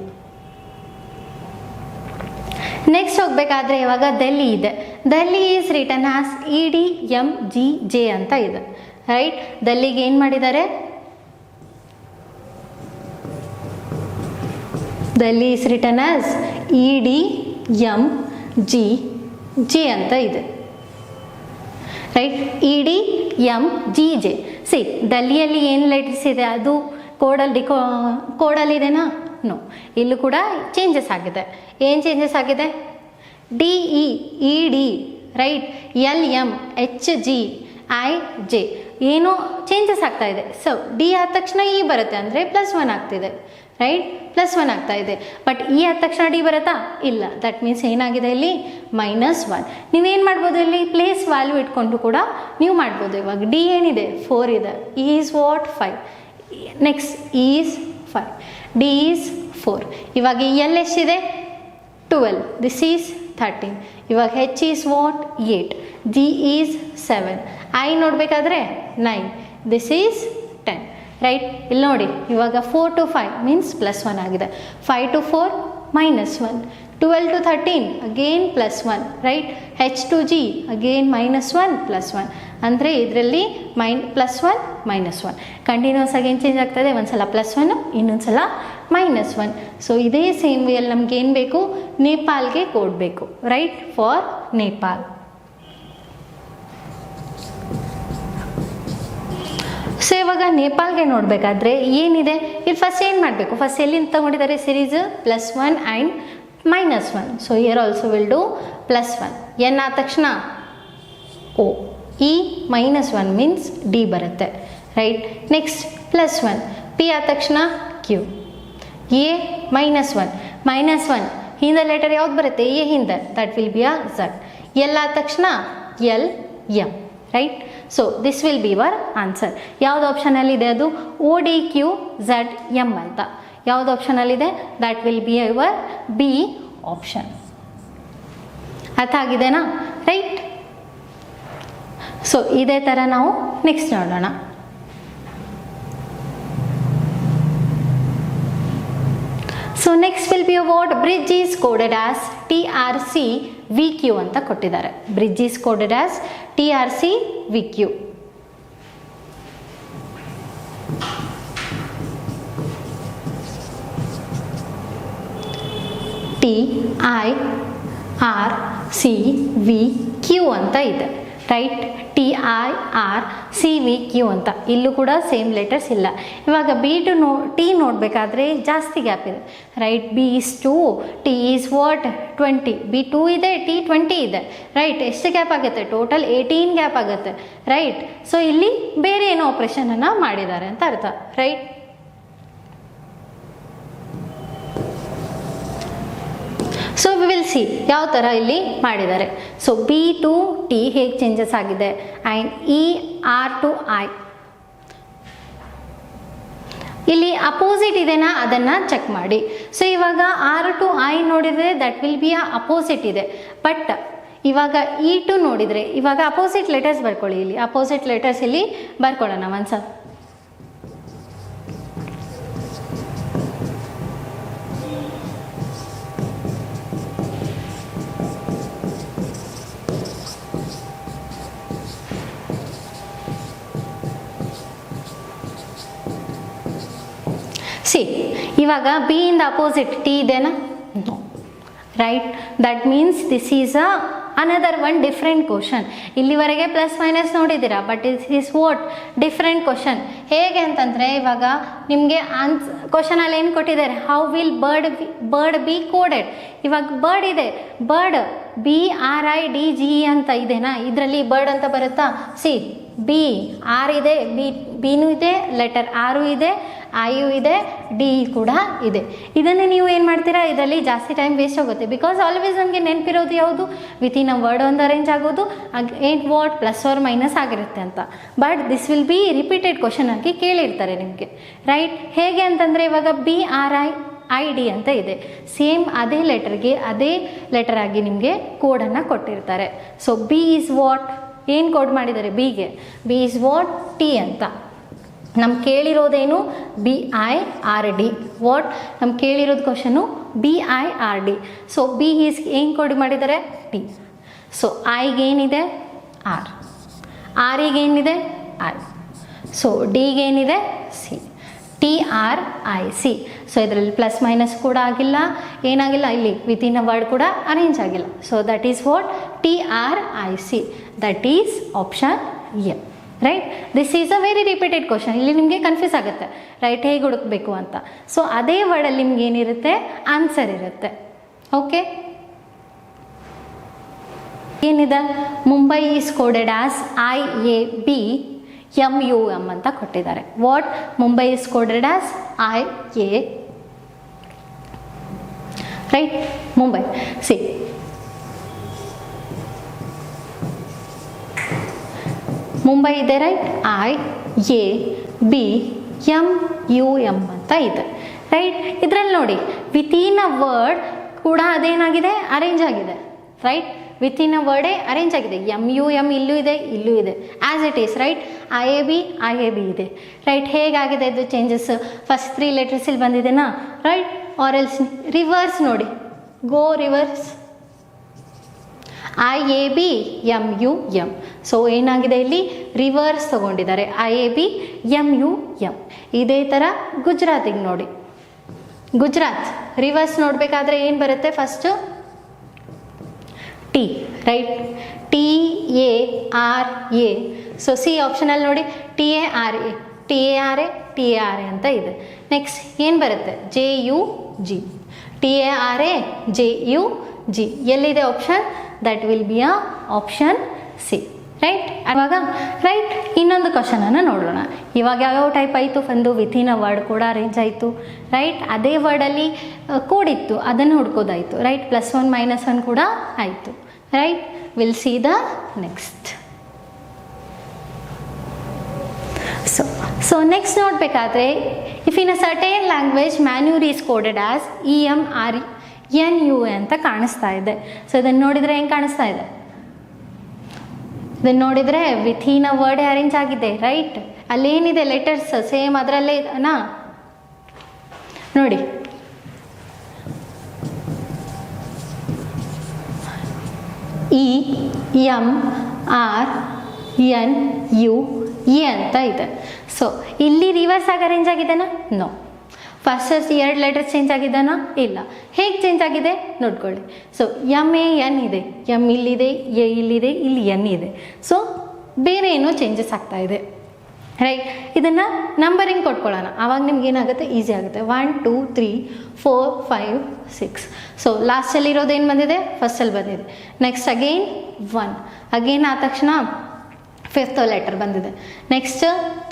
next ಹೋಗಬೇಕಾದ್ರೆ ಇವಾಗ ಡೆಲ್ಲಿ ಇದೆ. ದಲ್ಲಿ ಈಸ್ ರಿಟನ್ ಆಸ್ EDMGJ ಅಂತ ಇದೆ, ರೈಟ್. ದಲ್ಲಿಗೆ ಏನು ಮಾಡಿದ್ದಾರೆ, ದಲ್ಲಿ ಈಸ್ ರಿಟನ್ ಆಸ್ EDMGJ ಅಂತ ಇದೆ, ರೈಟ್. EDMGJ. ಸಿ, ದಲ್ಲಿಯಲ್ಲಿ ಏನು ಲೆಟರ್ಸ್ ಇದೆ ಅದು ಕೋಡಲ್ಲಿದೆನಾ? ನೋ. ಇಲ್ಲೂ ಕೂಡ ಚೇಂಜಸ್ ಆಗಿದೆ. ಏನು ಚೇಂಜಸ್ ಆಗಿದೆ? DE, ED, right. LM, HGIJ ಏನೋ ಚೇಂಜಸ್ ಆಗ್ತಾ ಇದೆ. ಸೊ ಡಿ ಆದ ತಕ್ಷಣ ಇ ಬರುತ್ತೆ, ಅಂದರೆ +1 ಆಗ್ತಿದೆ, ರೈಟ್. +1 ಆಗ್ತಾ ಇದೆ. ಬಟ್ ಇ ಆದ ತಕ್ಷಣ ಡಿ ಬರುತ್ತಾ? ಇಲ್ಲ. ದಟ್ ಮೀನ್ಸ್ ಏನಾಗಿದೆ ಇಲ್ಲಿ? -1. ನೀವೇನು ಮಾಡ್ಬೋದು ಇಲ್ಲಿ? ಪ್ಲೇಸ್ ವ್ಯಾಲ್ಯೂ ಇಟ್ಕೊಂಡು ಕೂಡ ನೀವು ಮಾಡ್ಬೋದು. ಇವಾಗ ಡಿ ಏನಿದೆ? 4 ಇದೆ. E is what? 5. Next E is 5, D is 4. ಇವಾಗ ಎಲ್ ಎಷ್ಟಿದೆ? 12. This is 13. ಇವಾಗ ಹೆಚ್ is what? 8. G is 7. I ನೋಡಬೇಕಾದ್ರೆ 9. This is 10, right. ಇಲ್ಲಿ ನೋಡಿ, ಇವಾಗ 4 to 5 ಮೀನ್ಸ್ +1 ಆಗಿದೆ. 5 to 4 -1. 12 to 13 again +1, right. H to G again -1 +1. ಅಂದರೆ ಇದರಲ್ಲಿ +1 -1 ಕಂಟಿನ್ಯೂಸ್ ಆಗಿ ಏನು ಚೇಂಜ್ ಆಗ್ತದೆ? ಒಂದು ಸಲ +1, ಇನ್ನೊಂದು ಸಲ -1. ಸೊ ಇದೇ ಸೇಮ್ ವೇಯಲ್ಲಿ ನಮ್ಗೆ ಏನು ಬೇಕು? ನೇಪಾಲ್ಗೆ ಕೋಡ್ ಬೇಕು, ರೈಟ್, ಫಾರ್ ನೇಪಾಲ್. ಸೊ ಇವಾಗ ನೇಪಾಲ್ಗೆ ನೋಡಬೇಕಾದ್ರೆ ಏನಿದೆ ಇಲ್ಲಿ? ಫಸ್ಟ್ ಏನು ಮಾಡಬೇಕು? ಫಸ್ಟ್ ಎಲ್ಲಿಂದ ತಗೊಂಡಿದ್ದಾರೆ series? +1 and -1. So here also will do +1. N ಆದ ತಕ್ಷಣ O. ಇ -1 ಮೀನ್ಸ್ ಡಿ ಬರುತ್ತೆ, ರೈಟ್. ನೆಕ್ಸ್ಟ್ +1. ಪಿ ಆದ ತಕ್ಷಣ Q. ಎ -1 ಹಿಂದೆ ಲೆಟರ್ ಯಾವ್ದು ಬರುತ್ತೆ? ಎ ಹಿಂದೆ, that will be a Z. L ಆದ ತಕ್ಷಣ L M, right. So this will be your answer. ಯಾವ್ದು ಆಪ್ಷನಲ್ಲಿದೆ? ಅದು ODQZM ಅಂತ. ಯಾವ್ದು ಆಪ್ಷನಲ್ಲಿದೆ? That will be your B option. ಅರ್ಥ ಆಗಿದೆನಾ? ರೈಟ್. ಸೊ ಇದೇ ಥರ ನಾವು ನೆಕ್ಸ್ಟ್ ನೋಡೋಣ. So next will be what? Bridge is coded as TRC-VQ ಅಂತ ಕೊಟ್ಟಿದ್ದಾರೆ. Bridge is coded as TRC-VQ. TIRCVQ ಅಂತ ಇದೆ, ರೈಟ್. TIRCVQ ಅಂತ. ಇಲ್ಲೂ ಕೂಡ ಸೇಮ್ ಲೆಟರ್ಸ್ ಇಲ್ಲ. ಇವಾಗ B to T ನೋಡಬೇಕಾದ್ರೆ ಜಾಸ್ತಿ ಗ್ಯಾಪ್ ಇದೆ, right. B is 2, T is what? 20. B 2 ಇದೆ, T 20 ಇದೆ, ರೈಟ್. ಎಷ್ಟು ಗ್ಯಾಪ್ ಆಗುತ್ತೆ? ಟೋಟಲ್ 18 ಗ್ಯಾಪ್ ಆಗುತ್ತೆ, ರೈಟ್. ಸೊ ಇಲ್ಲಿ ಬೇರೆ ಏನೋ ಆಪ್ರೇಷನನ್ನು ಮಾಡಿದ್ದಾರೆ ಅಂತ ಅರ್ಥ, right. So we will C ಯಾವ ಥರ ಇಲ್ಲಿ ಮಾಡಿದ್ದಾರೆ. ಸೊ B to T ಹೇಗೆ ಚೇಂಜಸ್ ಆಗಿದೆ, ಆ್ಯಂಡ್ ER to I. ಇಲ್ಲಿ ಅಪೋಸಿಟ್ ಇದೆನಾ ಅದನ್ನು ಚೆಕ್ ಮಾಡಿ. ಸೊ ಇವಾಗ R to I ನೋಡಿದರೆ ದಟ್ ವಿಲ್ ಬಿ ಅಪೋಸಿಟ್ ಇದೆ. ಬಟ್ ಇವಾಗ E to ನೋಡಿದರೆ ಇವಾಗ ಅಪೋಸಿಟ್ ಲೆಟರ್ಸ್ ಬರ್ಕೊಳ್ಳಿ. ಇಲ್ಲಿ ಅಪೋಸಿಟ್ ಲೆಟರ್ಸ್ ಇಲ್ಲಿ ಬರ್ಕೊಳ್ಳೋಣ ಒಂದ್ಸಲ. ಸಿ, ಇವಾಗ B ಇಂದ ಅಪೋಸಿಟ್ T ಇದೆನಾ? No, right. That means this is another one different question. ಇಲ್ಲಿವರೆಗೆ +- ನೋಡಿದ್ದೀರಾ, but is what? Different question. ಹೇಗೆ ಅಂತಂದರೆ ಇವಾಗ ನಿಮಗೆ ಕ್ವಶನಲ್ಲಿ ಏನು ಕೊಟ್ಟಿದ್ದಾರೆ? How will bird be coded. ಇವಾಗ ಬರ್ಡ್ ಇದೆ, ಬರ್ಡ್ BRIDGE ಅಂತ ಇದೆನಾ? ಇದರಲ್ಲಿ ಬರ್ಡ್ ಅಂತ ಬರುತ್ತಾ? ಸಿ, B R ಇದೆ, ಬಿನೂ ಇದೆ, ಲೆಟರ್ ಆರು ಇದೆ, ಐಯು ಇದೆ, ಡಿ ಕೂಡ ಇದೆ. ಇದನ್ನು ನೀವು ಏನು ಮಾಡ್ತೀರಾ? ಇದರಲ್ಲಿ ಜಾಸ್ತಿ ಟೈಮ್ ವೇಸ್ಟ್ ಆಗುತ್ತೆ. ಬಿಕಾಸ್ ಆಲ್ವೇಸ್ ನಮಗೆ ನೆನಪಿರೋದು ಯಾವುದು? ವಿತಿನ್ ಅ ವರ್ಡ್ ಒಂದು ಅರೇಂಜ್ ಆಗೋದು, ಏಟ್ ವಾಟ್ +or- ಆಗಿರುತ್ತೆ ಅಂತ. But this will be repeated question ಆಗಿ ಕೇಳಿರ್ತಾರೆ ನಿಮಗೆ, ರೈಟ್. ಹೇಗೆ ಅಂತಂದರೆ ಇವಾಗ BRID ಅಂತ ಇದೆ, ಸೇಮ್ ಅದೇ ಲೆಟರ್ಗೆ ಅದೇ ಲೆಟರ್ ಆಗಿ ನಿಮಗೆ ಕೋಡನ್ನು ಕೊಟ್ಟಿರ್ತಾರೆ. So B is what? ಏನು ಕೋಡ್ ಮಾಡಿದ್ದಾರೆ ಬಿಗೆ? B is what? T ಅಂತ. ನಮ್ಗೆ ಕೇಳಿರೋದೇನು? BIRD. ವಾಟ್? ನಮ್ಗೆ ಕೇಳಿರೋದು question BIRD. So B is ಏನು ಕೋಡ್ ಮಾಡಿದ್ದಾರೆ? T. ಸೊ ಐಗೇನಿದೆ ಆರ್, ಆರಿಗೇನಿದೆ ಐ, ಸೊ ಡಿಗೇನಿದೆ C, T R I C. So ಇದರಲ್ಲಿ ಪ್ಲಸ್ ಮೈನಸ್ ಕೂಡ ಆಗಿಲ್ಲ, ಏನಾಗಿಲ್ಲ, ಇಲ್ಲಿ ವಿತಿನ್ ಅ ವರ್ಡ್ ಕೂಡ ಅರೇಂಜ್ ಆಗಿಲ್ಲ. So that is what T R I C, that is option A. Right, this is a very repeated question. ಇಲ್ಲಿ ನಿಮಗೆ ಕನ್ಫ್ಯೂಸ್ ಆಗುತ್ತೆ, ರೈಟ್, ಹೇಗೆ ಹುಡುಕಬೇಕು ಅಂತ. ಸೊ ಅದೇ ವರ್ಡಲ್ಲಿ ನಿಮ್ಗೆ ಏನಿರುತ್ತೆ, ಆನ್ಸರ್ ಇರುತ್ತೆ. ಓಕೆ, ಏನಿದೆ, Mumbai is coded as IAB MUM ಅಂತ ಕೊಟ್ಟಿದ್ದಾರೆ. What Mumbai is coded as IA, right, Mumbai. C, Mumbai ಇದೆ, ರೈಟ್, IAB MUM ಅಂತ ಇದೆ, ರೈಟ್. ಇದರಲ್ಲಿ ನೋಡಿ ವಿತಿನ್ ಅ ವರ್ಡ್ ಕೂಡ ಅದೇನಾಗಿದೆ, ಅರೇಂಜ್ ಆಗಿದೆ, ರೈಟ್. ವಿತಿನ್ ಅ ವರ್ಡೇ ಅರೇಂಜ್ ಆಗಿದೆ. MUM ಇಲ್ಲೂ ಇದೆ, ಇಲ್ಲೂ ಇದೆ, as it is, right. IAB ಇದೆ, ರೈಟ್. ಹೇಗಾಗಿದೆ ಇದು ಚೇಂಜಸ್, ಫಸ್ಟ್ 3 ಲೆಟರ್ಸ್ ಇಲ್ಲಿ ಬಂದಿದೆನಾ, ರೈಟ್. ಆರ್ ಎಲ್ಸ್ ರಿವರ್ಸ್ ನೋಡಿ, ಗೋ ರಿವರ್ಸ್, IAB MUM. ಸೊ ಏನಾಗಿದೆ, ಇಲ್ಲಿ ರಿವರ್ಸ್ ತಗೊಂಡಿದ್ದಾರೆ, IAB MUM. ಇದೇ ಥರ ಗುಜರಾತಿಗೆ ನೋಡಿ, ಗುಜರಾತ್ ರಿವರ್ಸ್ ನೋಡಬೇಕಾದ್ರೆ ಏನು ಬರುತ್ತೆ, first T, right, TARA. So see ಆಪ್ಷನಲ್ಲಿ ನೋಡಿ, TARA ಅಂತ ಇದೆ. ನೆಕ್ಸ್ಟ್ ಏನು ಬರುತ್ತೆ, JUG, TARA JUG. ಎಲ್ಲಿದೆ option, that will be a option C, right. ಅವಾಗ ರೈಟ್, ಇನ್ನೊಂದು ಕ್ವಶನನ್ನು ನೋಡೋಣ. ಇವಾಗ ಯಾವ್ಯಾವ ಟೈಪ್ ಆಯಿತು, ಒಂದು ವಿತಿನ್ ಅ ವರ್ಡ್ ಕೂಡ ಅರೇಂಜ್ ಆಯಿತು, ರೈಟ್. ಅದೇ ವರ್ಡಲ್ಲಿ ಕೂಡಿತ್ತು, ಅದನ್ನು ಹುಡ್ಕೋದಾಯಿತು, ರೈಟ್. +1 -1 ಕೂಡ ಆಯಿತು, right. Will see the next. So next ನೋಡಬೇಕಾದ್ರೆ, if in a certain language manure is coded as EMRNU ಅಂತ ಕಾಣಿಸ್ತಾ ಇದೆ. ಸೊ ಇದನ್ನು ನೋಡಿದರೆ ಹೆಂಗೆ ಕಾಣಿಸ್ತಾ ಇದೆ, ಇದನ್ನು ನೋಡಿದರೆ ವಿತಿನ್ ಅ ವರ್ಡ್ ಅರೇಂಜ್ ಆಗಿದೆ, ರೈಟ್. ಅಲ್ಲೇನಿದೆ ಲೆಟರ್ಸ್ ಸೇಮ್ ಅದರಲ್ಲೇ ಇದೆನಾ, ನೋಡಿ. EMRNU ಅಂತ ಇದೆ. ಸೊ ಇಲ್ಲಿ ರಿವರ್ಸ್ ಆಗಿ ಅರೇಂಜ್ ಆಗಿದೆನಾ, ನೋ. ಫಸ್ಟ್ 2 ಲೆಟರ್ಸ್ ಚೇಂಜ್ ಆಗಿದ್ದಾನಾ, ಇಲ್ಲ. ಹೇಗೆ ಚೇಂಜ್ ಆಗಿದೆ ನೋಡ್ಕೊಳ್ಳಿ. ಸೊ MAN ಇದೆ, M ಇಲ್ಲಿದೆ, A ಇಲ್ಲಿದೆ, ಇಲ್ಲಿ N ಇದೆ. ಸೊ ಬೇರೆ ಏನೋ ಚೇಂಜಸ್ ಆಗ್ತಾ ಇದೆ, ರೈಟ್. ಇದನ್ನು ನಂಬರಿಂಗ್ ಕೊಟ್ಕೊಳ್ಳೋಣ, ಆವಾಗ ನಿಮ್ಗೆ ಏನಾಗುತ್ತೆ, ಈಸಿ ಆಗುತ್ತೆ. 1 2 3 4 5 6. ಸೊ ಲಾಸ್ಟಲ್ಲಿ ಇರೋದು ಏನು ಬಂದಿದೆ, ಫಸ್ಟಲ್ಲಿ ಬಂದಿದೆ. ನೆಕ್ಸ್ಟ್ ಅಗೇನ್ 1, ಅಗೇನ್ ಆದ ತಕ್ಷಣ 5th ಲೆಟರ್ ಬಂದಿದೆ. ನೆಕ್ಸ್ಟ್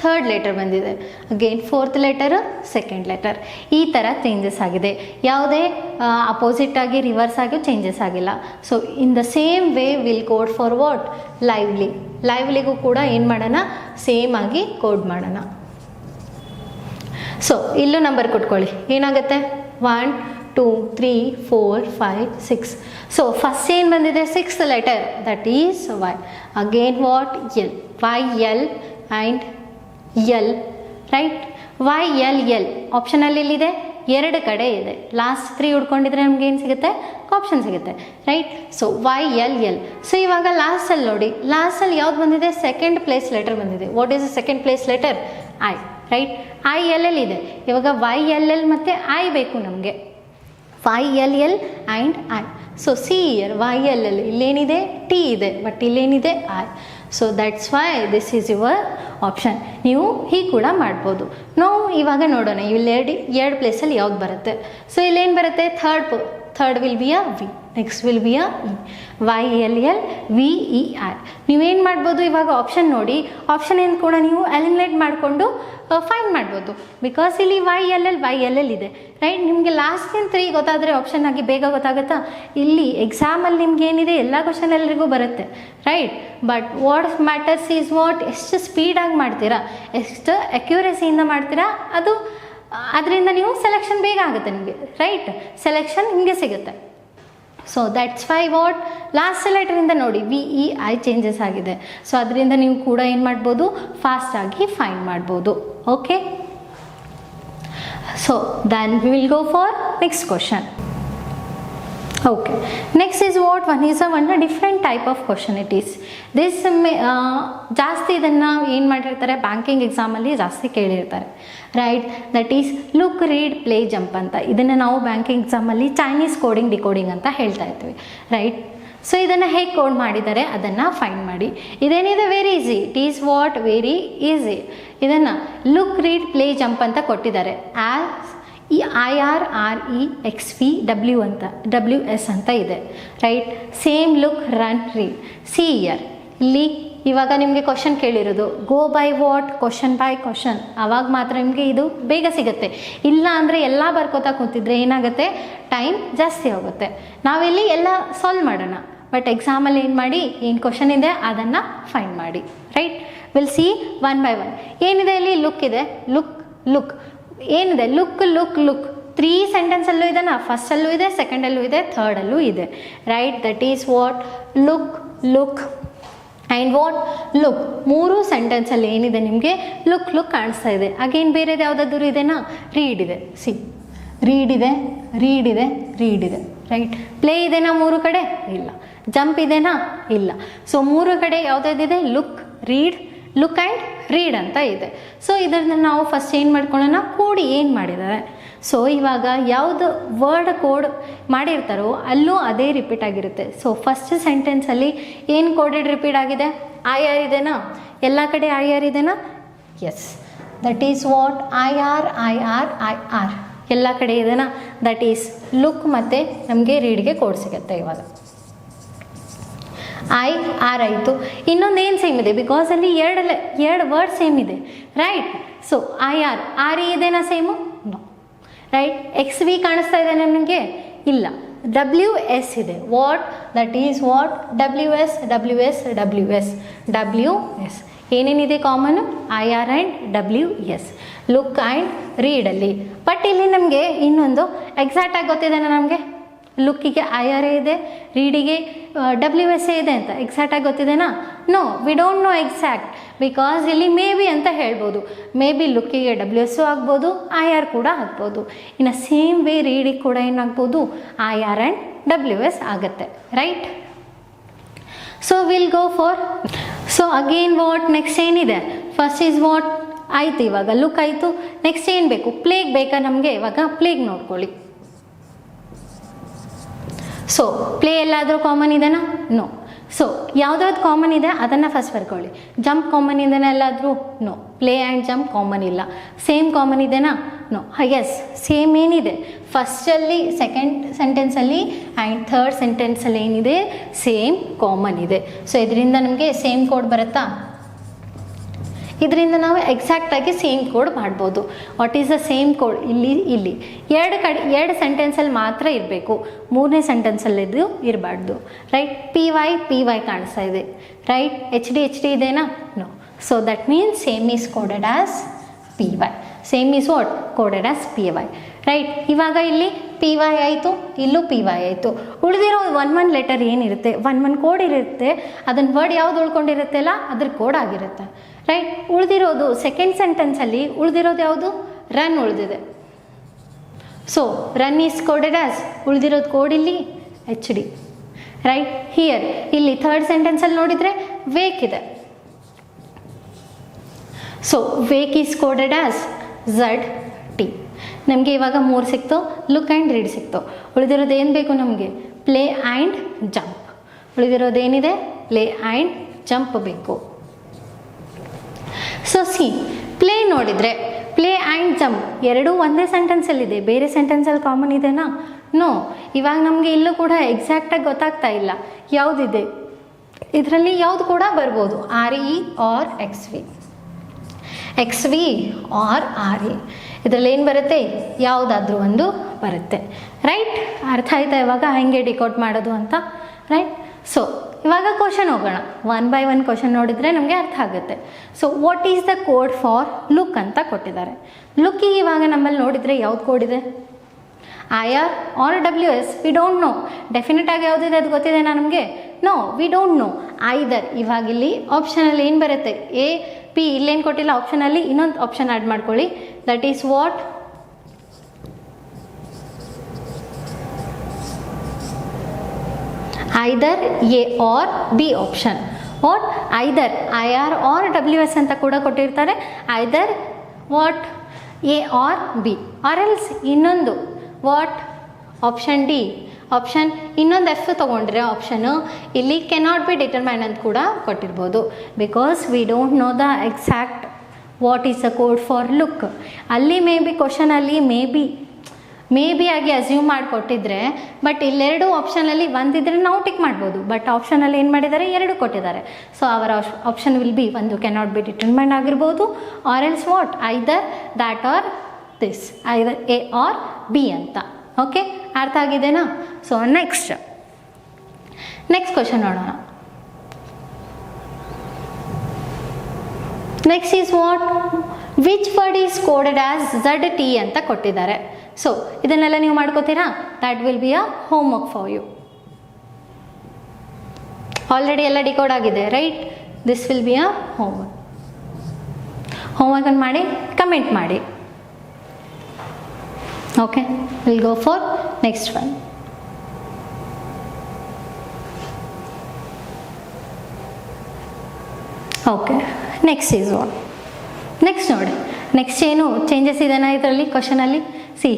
3rd ಲೆಟರ್ ಬಂದಿದೆ, again 4th letter, 2nd letter. ಈ ಥರ ಚೇಂಜಸ್ ಆಗಿದೆ, ಯಾವುದೇ ಅಪೋಸಿಟ್ ಆಗಿ ರಿವರ್ಸ್ ಆಗಿ ಚೇಂಜಸ್ ಆಗಿಲ್ಲ. So in the same way will code for what, ಲೈವ್ಲಿಗೂ ಕೂಡ ಏನು ಮಾಡೋಣ, ಸೇಮ್ ಆಗಿ ಕೋಡ್ ಮಾಡೋಣ. ಸೊ ಇಲ್ಲೂ ನಂಬರ್ ಕೊಟ್ಕೊಳ್ಳಿ, ಏನಾಗುತ್ತೆ, 1 2 3 4 5 6. ಸೊ ಫಸ್ಟ್ ಏನು ಬಂದಿದೆ, 6th letter, that is Y. Again what, L, YL and L, right. YLL ಆಪ್ಷನಲ್ಲಿ ಎಲ್ಲಿದೆ, 2 ಕಡೆ ಇದೆ. ಲಾಸ್ಟ್ 3 ಹುಡ್ಕೊಂಡಿದ್ರೆ ನಮ್ಗೆ ಏನು ಸಿಗುತ್ತೆ, ಆಪ್ಷನ್ ಸಿಗುತ್ತೆ, ರೈಟ್. So YLL. ಸೊ ಇವಾಗ ಲಾಸ್ಟಲ್ಲಿ ನೋಡಿ, ಲಾಸ್ಟಲ್ಲಿ ಯಾವ್ದು ಬಂದಿದೆ, 2nd ಪ್ಲೇಸ್ ಲೆಟರ್ ಬಂದಿದೆ. What is the 2nd place letter, I, right. ILL ಇದೆ. ಇವಾಗ YLL ಮತ್ತು I ಬೇಕು ನಮಗೆ, YLL and I. So see here YLL, ಇಲ್ಲೇನಿದೆ, T ಇದೆ, ಬಟ್ ಇಲ್ಲೇನಿದೆ I. So that's why this is your option. ನೀವು ಹೀಗೆ ಕೂಡ ಮಾಡ್ಬೋದು. ನಾವು ಇವಾಗ ನೋಡೋಣ, ಇಲ್ಲಿ 2 ಪ್ಲೇಸಲ್ಲಿ ಯಾವ್ದು ಬರುತ್ತೆ. ಸೊ ಇಲ್ಲೇನು ಬರುತ್ತೆ, third will be a V, next will be a E, YLL VEI. ನೀವೇನು ಮಾಡ್ಬೋದು, ಇವಾಗ ಆಪ್ಷನ್ ನೋಡಿ, ಆಪ್ಷನ್ ಏನು ಕೂಡ ನೀವು ಎಲಿಮಿನೇಟ್ ಮಾಡಿಕೊಂಡು ಫೈಂಡ್ ಮಾಡ್ಬೋದು. ಬಿಕಾಸ್ ಇಲ್ಲಿ YLL ಇದೆ, ರೈಟ್. ನಿಮಗೆ ಲಾಸ್ಟಿನ 3 ಗೊತ್ತಾದರೆ ಆಪ್ಷನ್ ಆಗಿ ಬೇಗ ಗೊತ್ತಾಗುತ್ತಾ. ಇಲ್ಲಿ ಎಕ್ಸಾಮಲ್ಲಿ ನಿಮ್ಗೆ ಏನಿದೆ, ಎಲ್ಲ ಕ್ವಶನ್ ಎಲ್ರಿಗೂ ಬರುತ್ತೆ, right. But what matters is what, ಎಷ್ಟು ಸ್ಪೀಡಾಗಿ ಮಾಡ್ತೀರಾ, ಎಷ್ಟು ಅಕ್ಯುರೇಸಿಯಿಂದ ಮಾಡ್ತೀರಾ, ಅದರಿಂದ ನೀವು ಸೆಲೆಕ್ಷನ್ ಬೇಗ ಆಗುತ್ತೆ ನಿಮಗೆ, ರೈಟ್. ಸೆಲೆಕ್ಷನ್ ನಿಮಗೆ ಸಿಗುತ್ತೆ. So that's why what, last ಲೆಟರಿಂದ ನೋಡಿ VEI ಚೇಂಜಸ್ ಆಗಿದೆ. ಸೊ ಅದರಿಂದ ನೀವು ಕೂಡ ಏನು ಮಾಡ್ಬೋದು, ಫಾಸ್ಟಾಗಿ ಫೈಂಡ್ ಮಾಡ್ಬೋದು. Okay, so then we will go for next question. Okay, next is what one is one different type of question it is this. ಜಾಸ್ತಿ ಇದನ್ನು ಏನು ಮಾಡಿರ್ತಾರೆ, ಬ್ಯಾಂಕಿಂಗ್ ಎಕ್ಸಾಮಲ್ಲಿ ಜಾಸ್ತಿ ಕೇಳಿರ್ತಾರೆ, right. That is look, read, play, jump ಅಂತ. ಇದನ್ನು ನಾವು ಬ್ಯಾಂಕಿಂಗ್ ಎಕ್ಸಾಮಲ್ಲಿ ಚೈನೀಸ್ ಕೋಡಿಂಗ್ ಡಿಕೋಡಿಂಗ್ ಅಂತ ಹೇಳ್ತಾ ಇರ್ತೀವಿ, ರೈಟ್. ಸೊ ಇದನ್ನು ಹೇಗೆ ಕೋಡ್ ಮಾಡಿದ್ದಾರೆ ಅದನ್ನು ಫೈಂಡ್ ಮಾಡಿ. ಇದೇನಿದೆ very easy, it is what very easy. ಇದನ್ನು ಲುಕ್, ರೀಡ್, ಪ್ಲೇ, ಜಂಪ್ ಅಂತ ಕೊಟ್ಟಿದ್ದಾರೆ. ಆಸ್ IRREXV ಅಂತ WS ಅಂತ ಇದೆ, right. Same look, run, read, see here. ಇಲ್ಲಿ ಇವಾಗ ನಿಮಗೆ ಕ್ವಶನ್ ಕೇಳಿರೋದು go by what, question by question. ಆವಾಗ ಮಾತ್ರ ನಿಮಗೆ ಇದು ಬೇಗ ಸಿಗುತ್ತೆ. ಇಲ್ಲ ಅಂದರೆ ಎಲ್ಲ ಬರ್ಕೋತಾ ಕೂತಿದ್ರೆ ಏನಾಗುತ್ತೆ, ಟೈಮ್ ಜಾಸ್ತಿ ಹೋಗುತ್ತೆ. ನಾವಿಲ್ಲಿ ಎಲ್ಲ ಸಾಲ್ವ್ ಮಾಡೋಣ, ಬಟ್ ಎಕ್ಸಾಮಲ್ಲಿ ಏನು ಮಾಡಿ, ಏನು ಕ್ವಶನ್ ಇದೆ ಅದನ್ನು ಫೈಂಡ್ ಮಾಡಿ, right. Will C one by one. ಏನಿದೆ ಇಲ್ಲಿ, ಲುಕ್ ಇದೆ, ಲುಕ್ ಲುಕ್ ಏನಿದೆ, ಲುಕ್ ಲುಕ್ ಲುಕ್ 3 ಸೆಂಟೆನ್ಸಲ್ಲೂ ಇದೆನಾ, ಫಸ್ಟಲ್ಲೂ ಇದೆ, ಸೆಕೆಂಡಲ್ಲೂ ಇದೆ, ಥರ್ಡಲ್ಲೂ ಇದೆ, right. That is what look look and what look. 3 ಸೆಂಟೆನ್ಸಲ್ಲಿ ಏನಿದೆ ನಿಮಗೆ ಲುಕ್ ಲುಕ್ ಕಾಣಿಸ್ತಾ ಇದೆ. ಅಗೇನ್ ಬೇರೆದು ಯಾವುದಾದ್ರೂ ಇದೆನಾ, ರೀಡ್ ಇದೆ, ಸಿ ರೀಡ್ ಇದೆ, ರೀಡ್ ಇದೆ, ರೀಡ್ ಇದೆ, ರೈಟ್. ಪ್ಲೇ ಇದೆನಾ 3 ಕಡೆ, ಇಲ್ಲ. ಜಂಪ್ ಇದೆನಾ, ಇಲ್ಲ. ಸೊ 3 ಕಡೆ ಯಾವುದಾದಿದೆ, look, read, look and read ಅಂತ ಇದೆ. ಸೊ ಇದನ್ನು ನಾವು ಫಸ್ಟ್ ಏನು ಮಾಡ್ಕೊಳ್ಳೋಣ, ಕೋಡ್ ಏನು ಮಾಡಿದ್ದಾರೆ. ಸೊ ಇವಾಗ ಯಾವುದು ವರ್ಡ್ ಕೋಡ್ ಮಾಡಿರ್ತಾರೋ ಅಲ್ಲೂ ಅದೇ ರಿಪೀಟ್ ಆಗಿರುತ್ತೆ. ಸೊ ಫಸ್ಟ್ ಸೆಂಟೆನ್ಸಲ್ಲಿ ಏನು ಕೋಡೆಡ್ ರಿಪೀಟ್ ಆಗಿದೆ, IR ಇದೆನಾ, ಎಲ್ಲ ಕಡೆ IR ಇದೆನಾ, yes. That is what IR IR IR ಎಲ್ಲ ಕಡೆ ಇದೆನಾ. ದಟ್ ಈಸ್ ಲುಕ್ ಮತ್ತು ನಮಗೆ ರೀಡ್ಗೆ ಕೋಡ್ ಸಿಗುತ್ತೆ. ಇವಾಗ IR ಆಯಿತು. ಇನ್ನೊಂದು ಏನು ಸೇಮ್ ಇದೆ, ಬಿಕಾಸ್ ಅಲ್ಲಿ ಎರಡು ವರ್ಡ್ ಸೇಮ್ ಇದೆ, ರೈಟ್. ಸೊ RE ಇದೆನಾ ಸೇಮು, ನೋ, ರೈಟ್. XV ಕಾಣಿಸ್ತಾ ಇದೆ ನಿಮಗೆ, ಇಲ್ಲ. WS ಇದೆ, what, that is what WS WS WS WS. ಏನೇನಿದೆ common, IR and WS, look and ರೀಡಲ್ಲಿ. ಬಟ್ ಇಲ್ಲಿ ನಮಗೆ ಇನ್ನೊಂದು ಎಕ್ಸಾಕ್ಟಾಗಿ ಗೊತ್ತಿದೆ ನಮಗೆ, ಲುಕ್ಕಿಗೆ IR ಇದೆ, ರೀಡಿಗೆ WS ಇದೆ ಅಂತ ಎಕ್ಸಾಕ್ಟಾಗಿ ಗೊತ್ತಿದೆನಾ. No, we don't know exact, because ಇಲ್ಲಿ ಮೇ ಬಿ ಅಂತ ಹೇಳ್ಬೋದು. ಮೇ ಬಿ ಲುಕ್ಕಿಗೆ WS ಆಗ್ಬೋದು, IR ಕೂಡ ಆಗ್ಬೋದು. ಇನ್ನು ಸೇಮ್ ವೇ ರೀಡಿಗೆ ಕೂಡ ಏನಾಗ್ಬೋದು, IR ಆ್ಯಂಡ್ WS ಆಗುತ್ತೆ, right. So will go for, so again what next ಏನಿದೆ, ಫಸ್ಟ್ ಈಸ್ ವಾಟ್ ಆಯಿತು. ಇವಾಗ ಲುಕ್ ಆಯಿತು, ನೆಕ್ಸ್ಟ್ ಏನು ಬೇಕು, ಪ್ಲೇಗ್ ಬೇಕಾ ನಮಗೆ. ಇವಾಗ ಪ್ಲೇಗ್ ನೋಡ್ಕೊಳ್ಳಿ. ಸೊ ಪ್ಲೇ ಎಲ್ಲಾದರೂ ಕಾಮನ್ ಇದೆನಾ, ನೋ. ಸೊ ಯಾವುದಾದ್ರು ಕಾಮನ್ ಇದೆ ಅದನ್ನು ಫಸ್ಟ್ ಬರ್ಕೊಳ್ಳಿ. ಜಂಪ್ ಕಾಮನ್ ಇದೆನಾ ಎಲ್ಲಾದರೂ, no. Play and jump common ಇಲ್ಲ. ಸೇಮ್ ಕಾಮನ್ ಇದೆನಾ, ನೋ. ಎಸ್, ಸೇಮ್ ಏನಿದೆ ಫಸ್ಟಲ್ಲಿ, ಸೆಕೆಂಡ್ ಸೆಂಟೆನ್ಸಲ್ಲಿ ಆ್ಯಂಡ್ ಥರ್ಡ್ ಸೆಂಟೆನ್ಸಲ್ಲಿ ಏನಿದೆ, ಸೇಮ್ ಕಾಮನ್ ಇದೆ. ಸೊ ಇದರಿಂದ ನಮಗೆ ಸೇಮ್ ಕೋಡ್ ಬರುತ್ತಾ, ಇದರಿಂದ ನಾವು ಎಕ್ಸಾಕ್ಟಾಗಿ ಸೇಮ್ ಕೋಡ್ ಮಾಡ್ಬೋದು. What is the same code, ಇಲ್ಲಿ ಎರಡು ಸೆಂಟೆನ್ಸಲ್ಲಿ ಮಾತ್ರ ಇರಬೇಕು, 3ನೇ ಸೆಂಟೆನ್ಸಲ್ಲಿದ್ದು ಇರಬಾರ್ದು, ರೈಟ್. PY ಕಾಣಿಸ್ತಾ ಇದೆ, ರೈಟ್. HD ಇದೆನಾ, no. So that means same is coded as PY. Same is what coded as PY, right. ಇವಾಗ ಇಲ್ಲಿ PY ಆಯಿತು, ಇಲ್ಲೂ PY ಆಯಿತು. ಉಳಿದಿರೋ 1 ಲೆಟರ್ ಏನಿರುತ್ತೆ, 1 ಕೋಡ್ ಇರುತ್ತೆ, ಅದನ್ನು ವರ್ಡ್ ಯಾವ್ದು ಉಳ್ಕೊಂಡಿರುತ್ತೆ ಅಲ್ಲ ಅದ್ರ ಕೋಡ್ ಆಗಿರುತ್ತೆ, ರೈಟ್. ಉಳಿದಿರೋದು ಸೆಕೆಂಡ್ ಸೆಂಟೆನ್ಸಲ್ಲಿ ಉಳಿದಿರೋದು ಯಾವುದು, ರನ್ ಉಳಿದಿದೆ. So run is coded as, ಉಳಿದಿರೋದು ಕೋಡ್ ಇಲ್ಲಿ HD, ರೈಟ್. ಹಿಯರ್ ಇಲ್ಲಿ ಥರ್ಡ್ ಸೆಂಟೆನ್ಸಲ್ಲಿ ನೋಡಿದರೆ ವೇಕ್ ಇದೆ. So wake is coded as ZT. ನಮಗೆ ಇವಾಗ 3 ಸಿಕ್ತು, ಲುಕ್ ಆ್ಯಂಡ್ ರೀಡ್ ಸಿಕ್ತು. ಉಳಿದಿರೋದು ಏನು ಬೇಕು ನಮಗೆ, ಪ್ಲೇ ಆ್ಯಂಡ್ ಜಂಪ್. ಉಳಿದಿರೋದೇನಿದೆ, ಪ್ಲೇ ಆ್ಯಂಡ್ ಜಂಪ್ ಬೇಕು. ಸೊ ಸಿ ಪ್ಲೇ ನೋಡಿದರೆ ಪ್ಲೇ ಆ್ಯಂಡ್ ಜಂಪ್ ಎರಡೂ ಒಂದೇ ಸೆಂಟೆನ್ಸಲ್ಲಿದೆ, ಬೇರೆ ಸೆಂಟೆನ್ಸಲ್ಲಿ ಕಾಮನ್ ಇದೆನಾ, ನೋ. ಇವಾಗ ನಮಗೆ ಇಲ್ಲೂ ಕೂಡ ಎಕ್ಸಾಕ್ಟಾಗಿ ಗೊತ್ತಾಗ್ತಾ ಇಲ್ಲ ಯಾವುದಿದೆ. ಇದರಲ್ಲಿ ಯಾವುದು ಕೂಡ ಬರ್ಬೋದು, RE or XV or RE. ಇದರಲ್ಲಿ ಏನು ಬರುತ್ತೆ, ಯಾವುದಾದ್ರೂ ಒಂದು ಬರುತ್ತೆ, ರೈಟ್. ಅರ್ಥ ಆಯ್ತಾ ಇವಾಗ ಹೆಂಗೆ ಡಿಕೋಡ್ ಮಾಡೋದು ಅಂತ, ರೈಟ್. ಸೊ ಇವಾಗ ಕ್ವಶನ್ ಹೋಗೋಣ. 1 by 1 ಕ್ವಶನ್ ನೋಡಿದರೆ ನಮಗೆ ಅರ್ಥ ಆಗುತ್ತೆ. So what is the code for look ಅಂತ ಕೊಟ್ಟಿದ್ದಾರೆ. ಲುಕ್ಕಿಗೆ ಇವಾಗ ನಮ್ಮಲ್ಲಿ ನೋಡಿದರೆ ಯಾವ್ದು ಕೋಡ್ ಇದೆ, IR or WS, we don't know. Definite ಆಗಿ ಯಾವುದಿದೆ ಅದು ಗೊತ್ತಿದೆನಾ ನಮಗೆ, no, we don't know either. ಇವಾಗ ಇಲ್ಲಿ ಆಪ್ಷನಲ್ಲಿ ಏನು ಬರುತ್ತೆ, AP. ಇಲ್ಲೇನು ಕೊಟ್ಟಿಲ್ಲ ಆಪ್ಷನಲ್ಲಿ, ಇನ್ನೊಂದು ಆಪ್ಷನ್ ಆ್ಯಡ್ ಮಾಡ್ಕೊಳ್ಳಿ. That is what either A or B option. What either I R R W S ಅಂತ ಕೂಡ ಕೊಟ್ಟಿರ್ತಾರೆ. Either what A or B or else ಇನ್ನೊಂದು ವಾಟ್ ಆಪ್ಷನ್ ಡಿ. ಆಪ್ಷನ್ ಇನ್ನೊಂದು ಎಫ್ ತೊಗೊಂಡ್ರೆ ಆಪ್ಷನು ಇಲ್ಲಿ ಕೆನಾಟ್ ಬಿ ಡಿಟರ್ಮೈನ್ ಅಂತ ಕೂಡ ಕೊಟ್ಟಿರ್ಬೋದು. Because we don't know the exact what is the code for look. ಅಲ್ಲಿ ಮೇ ಬಿ ಕ್ವಶನಲ್ಲಿ ಮೇ ಬಿ ಆಗಿ ಅಸ್ಯೂಮ್ ಮಾಡಿಕೊಟ್ಟಿದ್ರೆ, ಬಟ್ ಇಲ್ಲೆರಡು ಆಪ್ಷನಲ್ಲಿ ಒಂದಿದ್ರೆ ನಾವು ಟಿಕ್ ಮಾಡ್ಬೋದು. ಬಟ್ ಆಪ್ಷನಲ್ಲಿ ಏನು ಮಾಡಿದ್ದಾರೆ, ಎರಡು ಕೊಟ್ಟಿದ್ದಾರೆ. ಸೊ ಅವರ ಆಪ್ಷನ್ ವಿಲ್ ಬಿ ಒಂದು ಕೆನಾಟ್ ಬಿ ಡಿಟರ್ಮೈನ್ ಆಗಿರ್ಬೋದು, or else what either that or this, either A or B ಅಂತ. ಓಕೆ, ಅರ್ಥ ಆಗಿದೆನಾ? ಸೊ ನೆಕ್ಸ್ಟ್ ಕ್ವಶನ್ ನೋಡೋಣ. Next is what which word is coded as Z T ಅಂತ ಕೊಟ್ಟಿದ್ದಾರೆ. ಸೊ ಇದನ್ನೆಲ್ಲ ನೀವು ಮಾಡ್ಕೋತೀರಾ? That will be a home work for you. Already ಎಲ್ಲ ಡಿಕೋಡ್ ಆಗಿದೆ, right? This will be a home work ಅನ್ನು ಮಾಡಿ ಕಮೆಂಟ್ ಮಾಡಿ. Okay, will go for next one. Okay, next is what. Next ನೋಡಿ, ನೆಕ್ಸ್ಟ್ ಏನು ಚೇಂಜಸ್ ಇದೆನಾ ಇದರಲ್ಲಿ ಕ್ವಶನಲ್ಲಿ? ಸಿ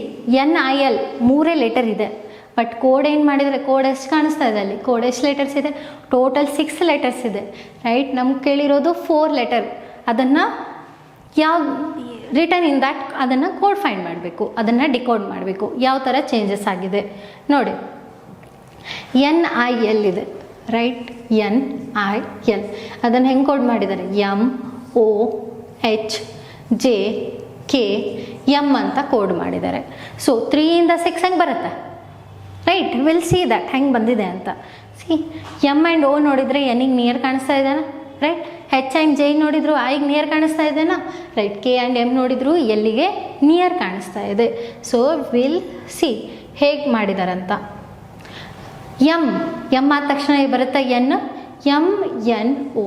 ಎನ್ ಐ ಎಲ್ ಮೂರೇ ಲೆಟರ್ ಇದೆ, ಬಟ್ ಕೋಡ್ ಏನು ಮಾಡಿದರೆ, ಕೋಡ್ ಎಷ್ಟು ಕಾಣಿಸ್ತಾ ಇದೆ ಅಲ್ಲಿ? ಕೋಡ್ ಎಷ್ಟು ಲೆಟರ್ಸ್ ಇದೆ? ಟೋಟಲ್ 6 ಲೆಟರ್ಸ್ ಇದೆ, ರೈಟ್? ನಮ್ಗೆ ಕೇಳಿರೋದು 4 ಲೆಟರ್. ಅದನ್ನು ಯಾವ ರಿಟರ್ನ್ ಇನ್ ದ್ಯಾಟ್ ಅದನ್ನು ಕೋಡ್ ಫೈಂಡ್ ಮಾಡಬೇಕು, ಅದನ್ನು ಡಿಕೋಡ್ ಮಾಡಬೇಕು. ಯಾವ ಥರ ಚೇಂಜಸ್ ಆಗಿದೆ ನೋಡಿ. ಎನ್ ಐ ಎಲ್ ಇದೆ, ರೈಟ್? ಎನ್ ಐ ಎಲ್ ಅದನ್ನು ಹೆಂಗೆ ಕೋಡ್ ಮಾಡಿದ್ದಾರೆ? M O H J K M ಅಂತ ಕೋಡ್ ಮಾಡಿದ್ದಾರೆ. ಸೊ 3 ಇಂದ 6 ಹೆಂಗೆ ಬರುತ್ತೆ, ರೈಟ್? ವಿಲ್ ಸಿ ದ್ಯಾಟ್ ಹೆಂಗೆ ಬಂದಿದೆ ಅಂತ. ಸಿ ಎಮ್ ಆ್ಯಂಡ್ ಓ ನೋಡಿದರೆ ಎನ್ನಿಗೆ ನಿಯರ್ ಕಾಣಿಸ್ತಾ ಇದೆನಾ, ರೈಟ್? ಹೆಚ್ ಆ್ಯಂಡ್ ಜೆ ನೋಡಿದ್ರು ಐಗೆ ನಿಯರ್ ಕಾಣಿಸ್ತಾ ಇದೆನಾ, ರೈಟ್? ಕೆ ಆ್ಯಂಡ್ ಎಮ್ ನೋಡಿದ್ರು ಎಲ್ಲಿಗೆ ನಿಯರ್ ಕಾಣಿಸ್ತಾ ಇದೆ. ಸೊ ವಿಲ್ ಸಿ ಹೇಗೆ ಮಾಡಿದಾರಂತ. ಎಮ್ ಆದ ತಕ್ಷಣ ಬರುತ್ತೆ N, M N O,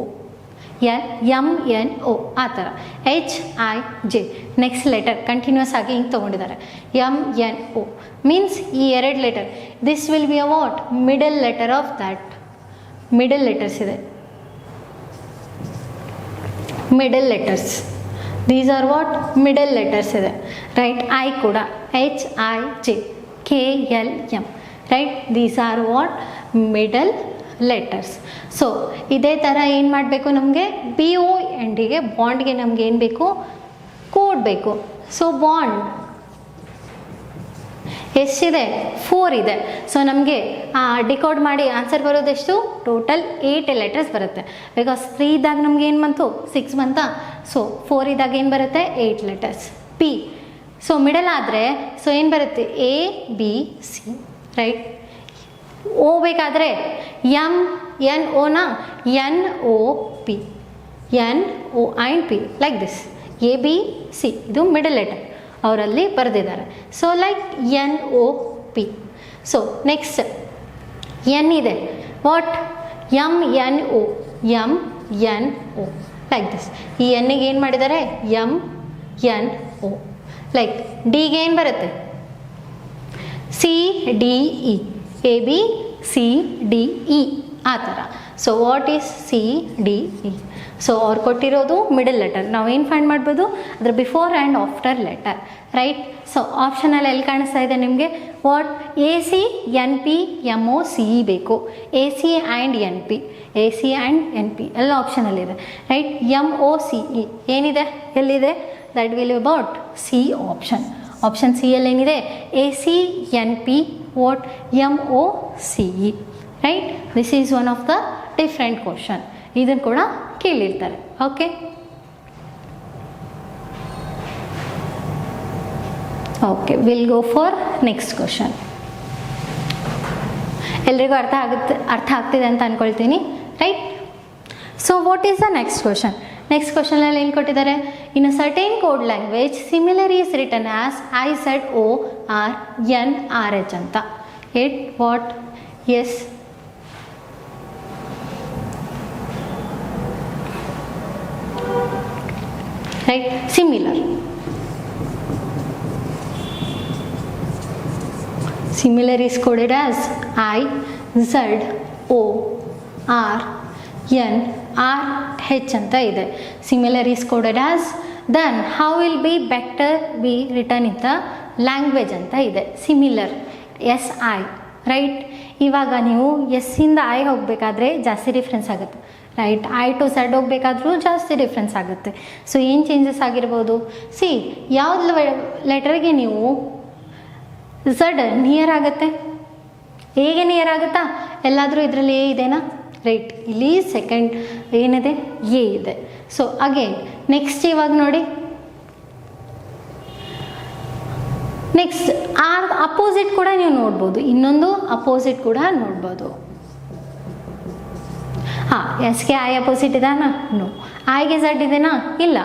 M N O ಆ ಥರ. H I J next letter continuous ಆಗಿ ಹಿಂಗೆ ತೊಗೊಂಡಿದ್ದಾರೆ. ಎಮ್ ಎನ್ ಓ ಮೀನ್ಸ್ ಈ 2 letter, this will be a what middle letter of that. Middle letters ಇದೆ, middle letters. These are what middle letters ಇದೆ, ರೈಟ್? ಐ ಕೂಡ H I J K L M, right? These are what middle letters. So ಇದೇ ಥರ ಏನು ಮಾಡಬೇಕು, ನಮಗೆ ಬಿ ಒ ಎಂಡಿಗೆ ಬಾಂಡ್ಗೆ ನಮ್ಗೆ ಏನು ಬೇಕು, ಕೋಡ್ ಬೇಕು. ಸೊ ಬಾಂಡ್ ಎಷ್ಟಿದೆ? 4 ಇದೆ. ಸೊ ನಮಗೆ ಡಿಕೋಡ್ ಮಾಡಿ ಆನ್ಸರ್ ಬರೋದೆಷ್ಟು? ಟೋಟಲ್ 8 ಲೆಟರ್ಸ್ ಬರುತ್ತೆ. ಬಿಕಾಸ್ 3 ಇದ್ದಾಗ ನಮ್ಗೆ ಏನು ಬಂತು, 6 ಬಂತಾ? ಸೊ 4 ಇದ್ದಾಗ ಏನು ಬರುತ್ತೆ? 8 ಲೆಟರ್ಸ್. ಪಿ ಸೊ ಮಿಡಲ್ ಆದರೆ ಸೊ ಏನು ಬರುತ್ತೆ? A B C, right? O ಬೇಕಾದರೆ ಎಮ್ ಎನ್ ಓನ N O P, N O and P like this. A B C ಇದು ಮಿಡಲ್ ಲೆಟರ್ ಅವರಲ್ಲಿ ಬರೆದಿದ್ದಾರೆ. So like N O P. So next N ಇದೆ, what M N O, M N O like this. ಈ ಎನ್ನಿಗೆ ಏನು ಮಾಡಿದ್ದಾರೆ? M N O. ಲೈಕ್ ಡಿಗೆ ಏನು ಬರುತ್ತೆ? C D E, A B C D E ಆ ಥರ. So what is C D E? So ಅವ್ರು ಕೊಟ್ಟಿರೋದು ಮಿಡಲ್ ಲೆಟರ್. ನಾವೇನು ಫೈಂಡ್ ಮಾಡ್ಬೋದು? ಅದ್ರ before and after letter, right? So ಆಪ್ಷನಲ್ಲಿ ಎಲ್ಲಿ ಕಾಣಿಸ್ತಾ ಇದೆ ನಿಮಗೆ? What A C N P M O C E ಬೇಕು. A C and N P, A C and N P ಎಲ್ಲ ಆಪ್ಷನಲ್ಲಿದೆ, right? M O C E ಏನಿದೆ, ಎಲ್ಲಿದೆ? That will about C option. Option C ಅಲ್ಲಿ ಏನಿದೆ? A C N P what M O C E, right? This is one of the different question. ಇದನ್ನು ಕೂಡ ಕೇಳಿರ್ತಾರೆ. Okay, okay, will go for next question. ಎಲ್ರಿಗೂ ಅರ್ಥ ಆಗ್ತಿದೆ ಅಂತ ಅಂದ್ಕೊಳ್ತೀನಿ, right? So what is the next question? Next ಕ್ವಶನಲ್ಲಿ ಏನು ಕೊಟ್ಟಿದ್ದಾರೆ? In a certain code language similar is return as I Z O R N R H ಅಂತ. It what? S, right? Similar. Similar is coded as I, Z, O, R, N, R, H ಅಂತ ಇದೆ. Similar is coded as. Then how will be vector be written in the language ಅಂತ ಇದೆ. Similar SI, right. ಇವಾಗ ನೀವು ಎಸ್ಸಿಂದ ಐ ಹೋಗಬೇಕಾದ್ರೆ ಜಾಸ್ತಿ ಡಿಫ್ರೆನ್ಸ್ ಆಗುತ್ತೆ, ರೈಟ್. ಐ ಟು ಝಡ್ ಹೋಗಬೇಕಾದ್ರೂ ಜಾಸ್ತಿ ಡಿಫ್ರೆನ್ಸ್ ಆಗುತ್ತೆ. ಸೊ ಏನು ಚೇಂಜಸ್ ಆಗಿರ್ಬೋದು? ಸಿ, ಯಾವ್ದು ಲೆಟರ್ಗೆ ನೀವು ಝಡ್ ನಿಯರ್ ಆಗುತ್ತೆ, ಹೇಗೆ ನಿಯರ್ ಆಗುತ್ತಾ? ಎಲ್ಲಾದರೂ ಇದರಲ್ಲಿ ಎ ಇದೆನಾ? ರೈಟ್, ಇಲ್ಲಿ ಸೆಕೆಂಡ್ ಏನಿದೆ? ಎ ಇದೆ. ಸೊ ಅಗೇನ್ ನೆಕ್ಸ್ಟ್ ಇವಾಗ ನೋಡಿ, ನೆಕ್ಸ್ಟ್ ಆರ್ ಅಪೋಸಿಟ್ ಕೂಡ ನೀವು ನೋಡ್ಬೋದು, ಇನ್ನೊಂದು ಅಪೋಸಿಟ್ ಕೂಡ ನೋಡ್ಬೋದು. ಹಾಂ, ಎಸ್ಗೆ ಐ ಅಪೋಸಿಟ್ ಇದಾನ? ನೋ. ಐಗೆ ಝಡ್ ಇದೆನಾ? ಇಲ್ಲ.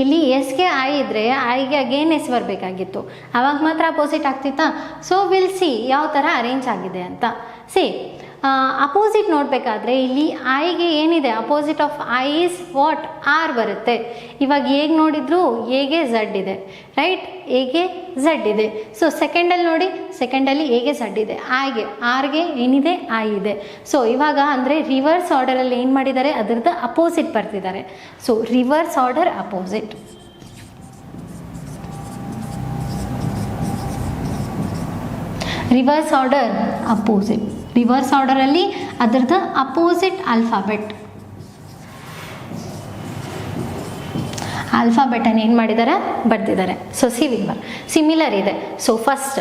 ಇಲ್ಲಿ ಎಸ್ಗೆ ಐ ಇದ್ದರೆ ಐಗೆ ಅಗೇನ್ ಎಸ್ ಬರಬೇಕಾಗಿತ್ತು, ಆವಾಗ ಮಾತ್ರ ಅಪೋಸಿಟ್ ಆಗ್ತಿತ್ತಾ? ಸೊ ವಿಲ್ ಸಿ ಯಾವ ಥರ ಅರೇಂಜ್ ಆಗಿದೆ ಅಂತ. ಸಿ, ಅಪೋಸಿಟ್ ನೋಡಬೇಕಾದ್ರೆ ಇಲ್ಲಿ ಐಗೆ ಏನಿದೆ? Opposite of I is what? R ಬರುತ್ತೆ. ಇವಾಗ ಹೇಗೆ ನೋಡಿದ್ರು ಎಗೆ ಝಡ್ ಇದೆ, ರೈಟ್. ಎಗೆ ಝಡ್ ಇದೆ. ಸೊ ಸೆಕೆಂಡಲ್ಲಿ ನೋಡಿ, ಸೆಕೆಂಡಲ್ಲಿ ಎಗೆ ಝಡ್ ಇದೆ, ಐಗೆ ಆರ್ಗೆ ಏನಿದೆ? ಐ ಇದೆ. ಸೊ ಇವಾಗ ಅಂದರೆ ರಿವರ್ಸ್ ಆರ್ಡರಲ್ಲಿ ಏನು ಮಾಡಿದ್ದಾರೆ? ಅದರದ್ದು ಅಪೋಸಿಟ್ ಬರ್ತಿದ್ದಾರೆ. So reverse order opposite. Reverse order opposite. Reverse ಆರ್ಡರಲ್ಲಿ ಅದರದ್ದು ಅಪೋಸಿಟ್ ಆಲ್ಫಾಬೆಟ್. ಆಲ್ಫಾಬೆಟನ್ನು ಏನು ಮಾಡಿದ್ದಾರೆ? ಬರ್ತಿದ್ದಾರೆ. ಸೊ ಸಿಮಿಲರ್ ಇದೆ. ಸೊ ಫಸ್ಟ್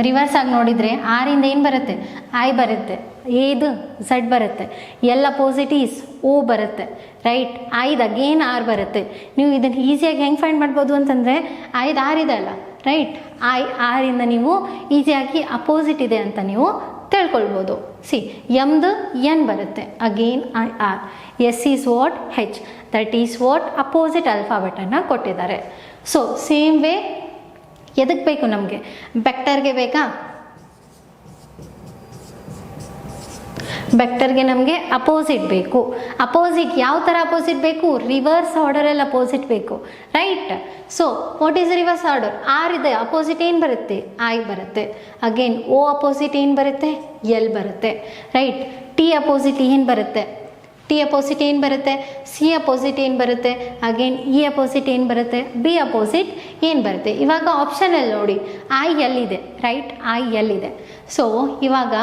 ರಿವರ್ಸ್ ಆಗಿ ನೋಡಿದರೆ ಆರಿಂದ ಏನು ಬರುತ್ತೆ? ಐ ಬರುತ್ತೆ. ಏದು ಝಡ್ ಬರುತ್ತೆ. ಎಲ್ ಅಪೋಸಿಟ್ ಈಸ್ ಓ ಬರುತ್ತೆ, ರೈಟ್. ಐದು ಅಗೇನ್ ಆರ್ ಬರುತ್ತೆ. ನೀವು ಇದನ್ನು ಈಸಿಯಾಗಿ ಹೆಂಗೆ ಫೈಂಡ್ ಮಾಡ್ಬೋದು ಅಂತಂದರೆ, ಐದು ಆರ್ ಇದೆ ಅಲ್ಲ, ರೈಟ್. ಆರಿಂದ ನೀವು ಈಸಿಯಾಗಿ ಅಪೋಸಿಟ್ ಇದೆ ಅಂತ ನೀವು ತಿಳ್ಕೊಳ್ಬೋದು. ಸಿ, ಎಮ್ದು ಎನ್ ಬರುತ್ತೆ, again I R. S is what? H. That is what? Opposite ಆಲ್ಫಾಬೆಟನ್ನು ಕೊಟ್ಟಿದ್ದಾರೆ. ಸೊ ಸೇಮ್ ವೇ ಎದಕ್ಕೆ ಬೇಕು ನಮಗೆ? ವೆಕ್ಟರ್ಗೆ ಬೇಕಾ? ವೆಕ್ಟರ್ಗೆ ನಮಗೆ ಅಪೋಸಿಟ್ ಬೇಕು. ಅಪೋಸಿಟ್ ಯಾವ ಥರ ಅಪೋಸಿಟ್ ಬೇಕು? ರಿವರ್ಸ್ ಆರ್ಡರಲ್ಲಿ ಅಪೋಸಿಟ್ ಬೇಕು, right. So what is reverse order? R ಇದೆ, ಅಪೋಸಿಟ್ ಏನು ಬರುತ್ತೆ? ಐ ಬರುತ್ತೆ. ಅಗೇನ್ ಓ ಅಪೋಸಿಟ್ ಏನು ಬರುತ್ತೆ? ಎಲ್ ಬರುತ್ತೆ, ರೈಟ್. ಟಿ ಅಪೋಸಿಟ್ ಏನು ಬರುತ್ತೆ? ಟಿ ಅಪೋಸಿಟ್ ಏನು ಬರುತ್ತೆ? ಸಿ ಅಪೋಸಿಟ್ ಏನು ಬರುತ್ತೆ? ಅಗೇನ್ ಇ ಅಪೋಸಿಟ್ ಏನು ಬರುತ್ತೆ? ಬಿ ಅಪೋಸಿಟ್ ಏನು ಬರುತ್ತೆ? ಇವಾಗ ಆಪ್ಷನಲ್ಲಿ ನೋಡಿ, ಐ ಎಲ್ಲಿದೆ, ರೈಟ್. ಐ ಎಲ್ಲಿದೆ. ಸೊ ಇವಾಗ